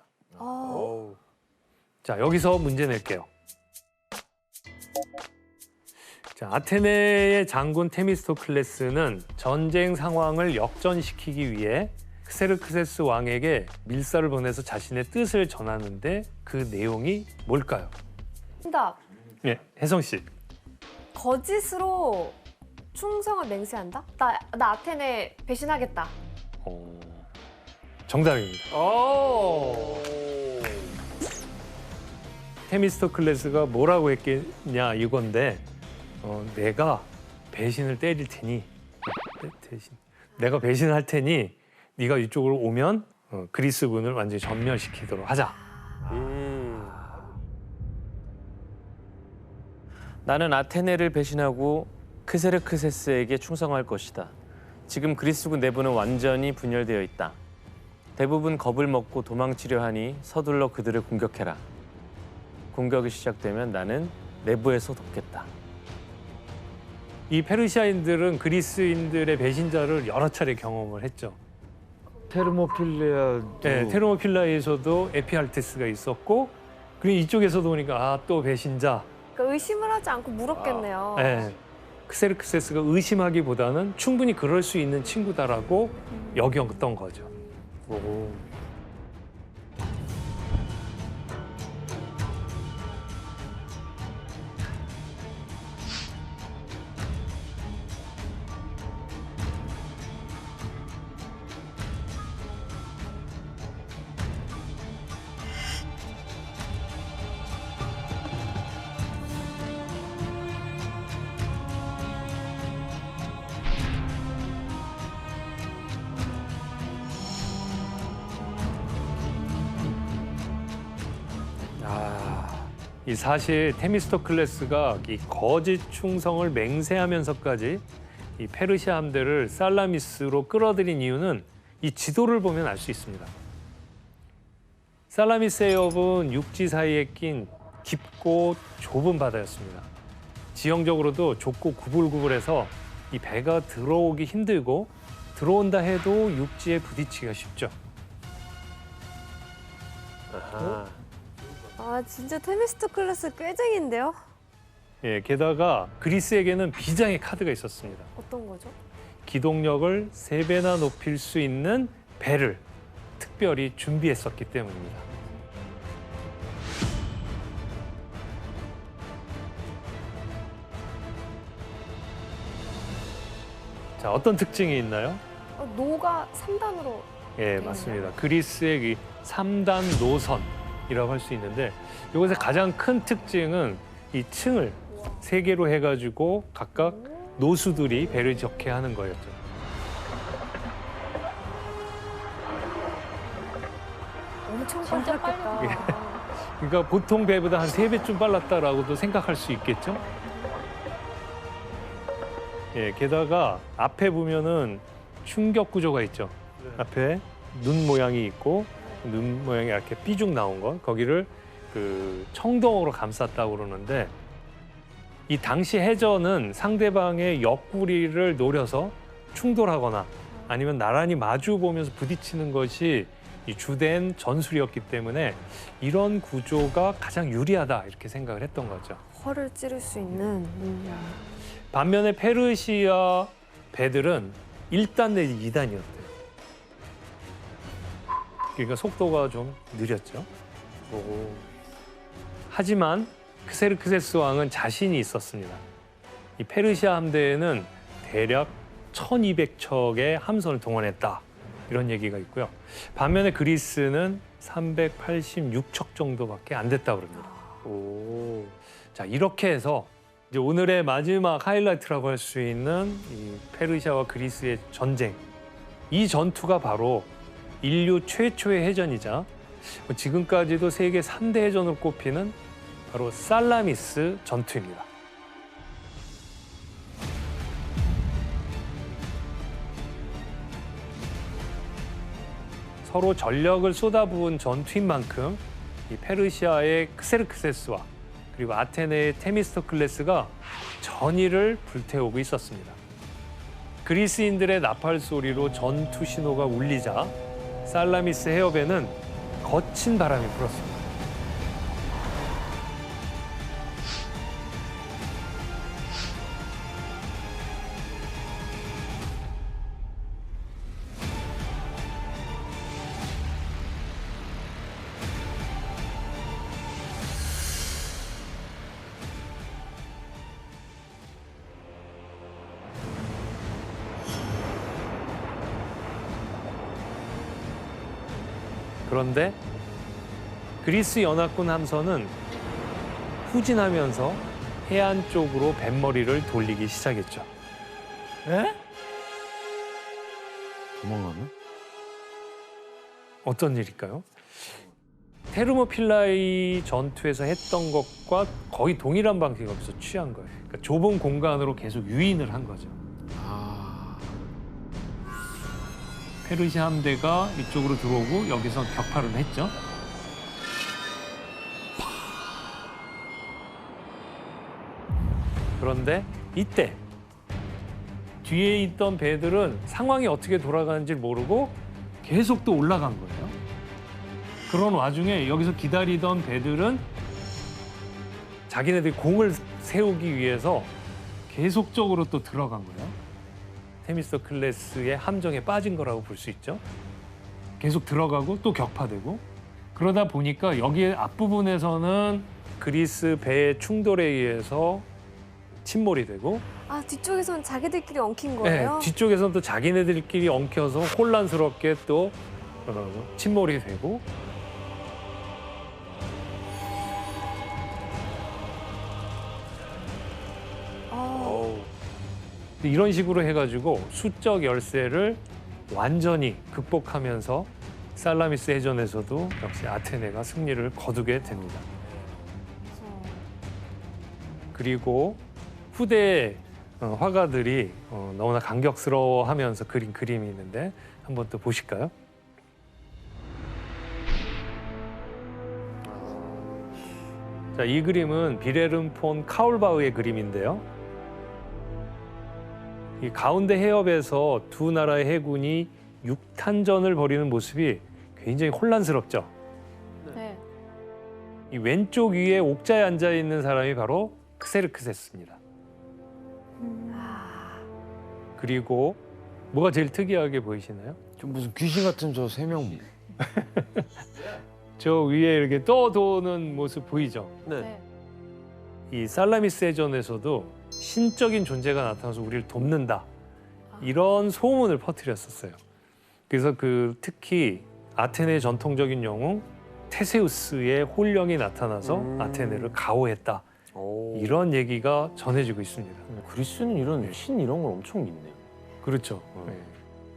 자, 여기서 문제 낼게요. 자, 아테네의 장군 테미스토클레스는 전쟁 상황을 역전시키기 위해 크세르크세스 왕에게 밀사를 보내서 자신의 뜻을 전하는데 그 내용이 뭘까요?
정답.
예, 혜성 씨.
거짓으로 충성을 맹세한다? 나 아테네 배신하겠다.
정답입니다. 테미스토클레스가 뭐라고 했겠냐 이건데 내가 배신을 때릴 테니 내가 배신할 테니 네가 이쪽으로 오면 그리스군을 완전히 전멸시키도록 하자.
나는 아테네를 배신하고 크세르크세스에게 충성할 것이다. 지금 그리스군 내부는 완전히 분열되어 있다. 대부분 겁을 먹고 도망치려 하니 서둘러 그들을 공격해라. 공격이 시작되면 나는 내부에서 돕겠다.
이 페르시아인들은 그리스인들의 배신자를 여러 차례 경험을 했죠.
테르모필레아도
네, 테르모필라에서도 에피알테스가 있었고 그리고 이쪽에서도 보니까 또 배신자.
그러니까 의심을 하지 않고 물었겠네요.
네, 크세르크세스가 의심하기보다는 충분히 그럴 수 있는 친구다라고 여겼던 거죠. 이 사실 테미스토클레스가 이 거짓 충성을 맹세하면서까지 이 페르시아 함대를 살라미스로 끌어들인 이유는 이 지도를 보면 알 수 있습니다. 살라미스 해협은 육지 사이에 낀 깊고 좁은 바다였습니다. 지형적으로도 좁고 구불구불해서 이 배가 들어오기 힘들고 들어온다 해도 육지에 부딪히기가 쉽죠.
아 진짜 테미스토클레스 꾀쟁인데요?
예, 게다가 그리스에게는 비장의 카드가 있었습니다.
어떤 거죠?
기동력을 3배나 높일 수 있는 배를 특별히 준비했었기 때문입니다. 자, 어떤 특징이 있나요?
노가 3단으로
예, 맞습니다. 그리스의 이 3단 노선이라고 할 수 있는데 이것의 가장 큰 특징은 이 층을 3개로 해가지고 각각 노수들이 배를 적게 하는 거였죠.
엄청
진짜
빨랐겠다.
그러니까 보통 배보다 한 3배쯤 빨랐다라고도 생각할 수 있겠죠? 예, 게다가 앞에 보면은 충격 구조가 있죠. 앞에 눈 모양이 있고 눈 모양이 이렇게 삐죽 나온 거 거기를 그 청동으로 감쌌다고 그러는데 이 당시 해전은 상대방의 옆구리를 노려서 충돌하거나 아니면 나란히 마주 보면서 부딪히는 것이 이 주된 전술이었기 때문에 이런 구조가 가장 유리하다 이렇게 생각을 했던 거죠.
허를 찌를 수 있는.
반면에 페르시아 배들은 1단 내지 2단이었대요. 그러니까 속도가 좀 느렸죠. 하지만 크세르크세스 왕은 자신이 있었습니다. 이 페르시아 함대에는 대략 1200척의 함선을 동원했다. 이런 얘기가 있고요. 반면에 그리스는 386척 정도밖에 안 됐다고 그럽니다. 자, 이렇게 해서 이제 오늘의 마지막 하이라이트라고 할 수 있는 이 페르시아와 그리스의 전쟁. 이 전투가 바로 인류 최초의 해전이자 지금까지도 세계 3대 해전으로 꼽히는 바로 살라미스 전투입니다. 서로 전력을 쏟아부은 전투인 만큼 이 페르시아의 크세르크세스와 그리고 아테네의 테미스토클레스가 전의를 불태우고 있었습니다. 그리스인들의 나팔 소리로 전투 신호가 울리자 살라미스 해협에는 거친 바람이 불었습니다. 그런데 그리스 연합군 함선은 후진하면서 해안 쪽으로 뱃머리를 돌리기 시작했죠.
도망가네?
어떤 일일까요? 테르모필라이 전투에서 했던 것과 거의 동일한 방식을 여기서 취한 거예요. 그러니까 좁은 공간으로 계속 유인을 한 거죠. 페르시아 함대가 이쪽으로 들어오고 여기서 격파를 했죠. 그런데 이때 뒤에 있던 배들은 상황이 어떻게 돌아가는지 모르고 계속 또 올라간 거예요. 그런 와중에 여기서 기다리던 배들은 자기네들이 공을 세우기 위해서 계속적으로 또 들어간 거예요. 테미스토클레스의 함정에 빠진 거라고 볼 수 있죠. 계속 들어가고 또 격파되고 그러다 보니까 여기 앞부분에서는 그리스 배의 충돌에 의해서 침몰이 되고
아, 뒤쪽에선 자기들끼리 엉킨 거예요?
네, 뒤쪽에서는 또 자기네들끼리 엉켜서 혼란스럽게 또 침몰이 되고 이런 식으로 해가지고 수적 열세를 완전히 극복하면서 살라미스 해전에서도 역시 아테네가 승리를 거두게 됩니다. 그리고 후대 화가들이 너무나 감격스러워하면서 그린 그림이 있는데 한번 또 보실까요? 자, 이 그림은 비레름 폰 카울바흐의 그림인데요. 이 가운데 해협에서 두 나라의 해군이 육탄전을 벌이는 모습이 굉장히 혼란스럽죠.
네.
이 왼쪽 위에 옥자에 앉아 있는 사람이 바로 크세르크세스입니다. 그리고 뭐가 제일 특이하게 보이시나요?
좀 무슨 귀신 같은 저 세 명.
저 위에 이렇게 떠도는 모습 보이죠?
네.
네.
이 살라미스 해전에서도 신적인 존재가 나타나서 우리를 돕는다. 이런 소문을 퍼뜨렸었어요. 그래서 특히 아테네의 전통적인 영웅 테세우스의 혼령이 나타나서 아테네를 가호했다. 이런 얘기가 전해지고 있습니다.
그리스는 이런 신 이런 걸 엄청 믿네요.
그렇죠. 네.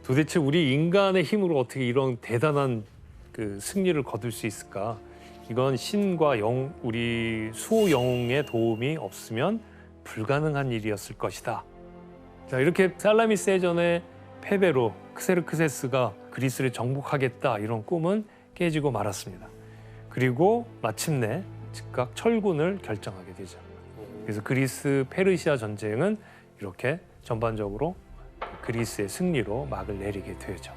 도대체 우리 인간의 힘으로 어떻게 이런 대단한 승리를 거둘 수 있을까? 이건 신과 우리 수호 영웅의 도움이 없으면 불가능한 일이었을 것이다. 자, 이렇게 살라미스 해전의 패배로 크세르크세스가 그리스를 정복하겠다 이런 꿈은 깨지고 말았습니다. 그리고 마침내 즉각 철군을 결정하게 되죠. 그래서 그리스 페르시아 전쟁은 이렇게 전반적으로 그리스의 승리로 막을 내리게 되죠.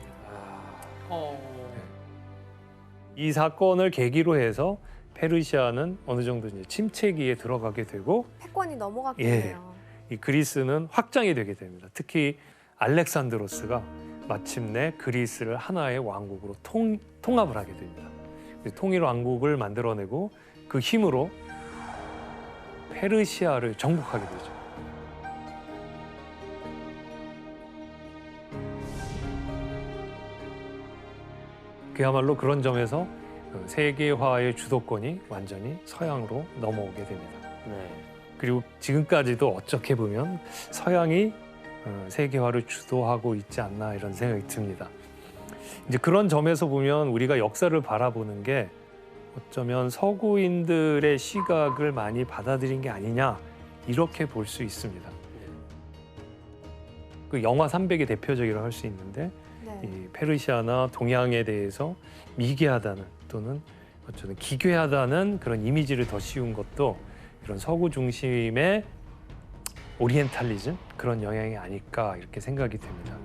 이 사건을 계기로 해서 페르시아는 어느 정도 이제 침체기에 들어가게 되고
패권이 넘어갔게
예.
돼요.
이 그리스는 확장이 되게 됩니다. 특히 알렉산드로스가 마침내 그리스를 하나의 왕국으로 통합을 하게 됩니다. 통일 왕국을 만들어내고 그 힘으로 페르시아를 정복하게 되죠. 그야말로 그런 점에서 세계화의 주도권이 완전히 서양으로 넘어오게 됩니다.
네.
그리고 지금까지도 어떻게 보면 서양이 세계화를 주도하고 있지 않나 이런 생각이 듭니다. 이제 그런 점에서 보면 우리가 역사를 바라보는 게 어쩌면 서구인들의 시각을 많이 받아들인 게 아니냐 이렇게 볼 수 있습니다. 그 영화 300의 대표적이라고 할 수 있는데
네.
이 페르시아나 동양에 대해서 미개하다는 또는 어쩌면 기괴하다는 그런 이미지를 더 씌운 것도 이런 서구 중심의 오리엔탈리즘 그런 영향이 아닐까 이렇게 생각이 됩니다.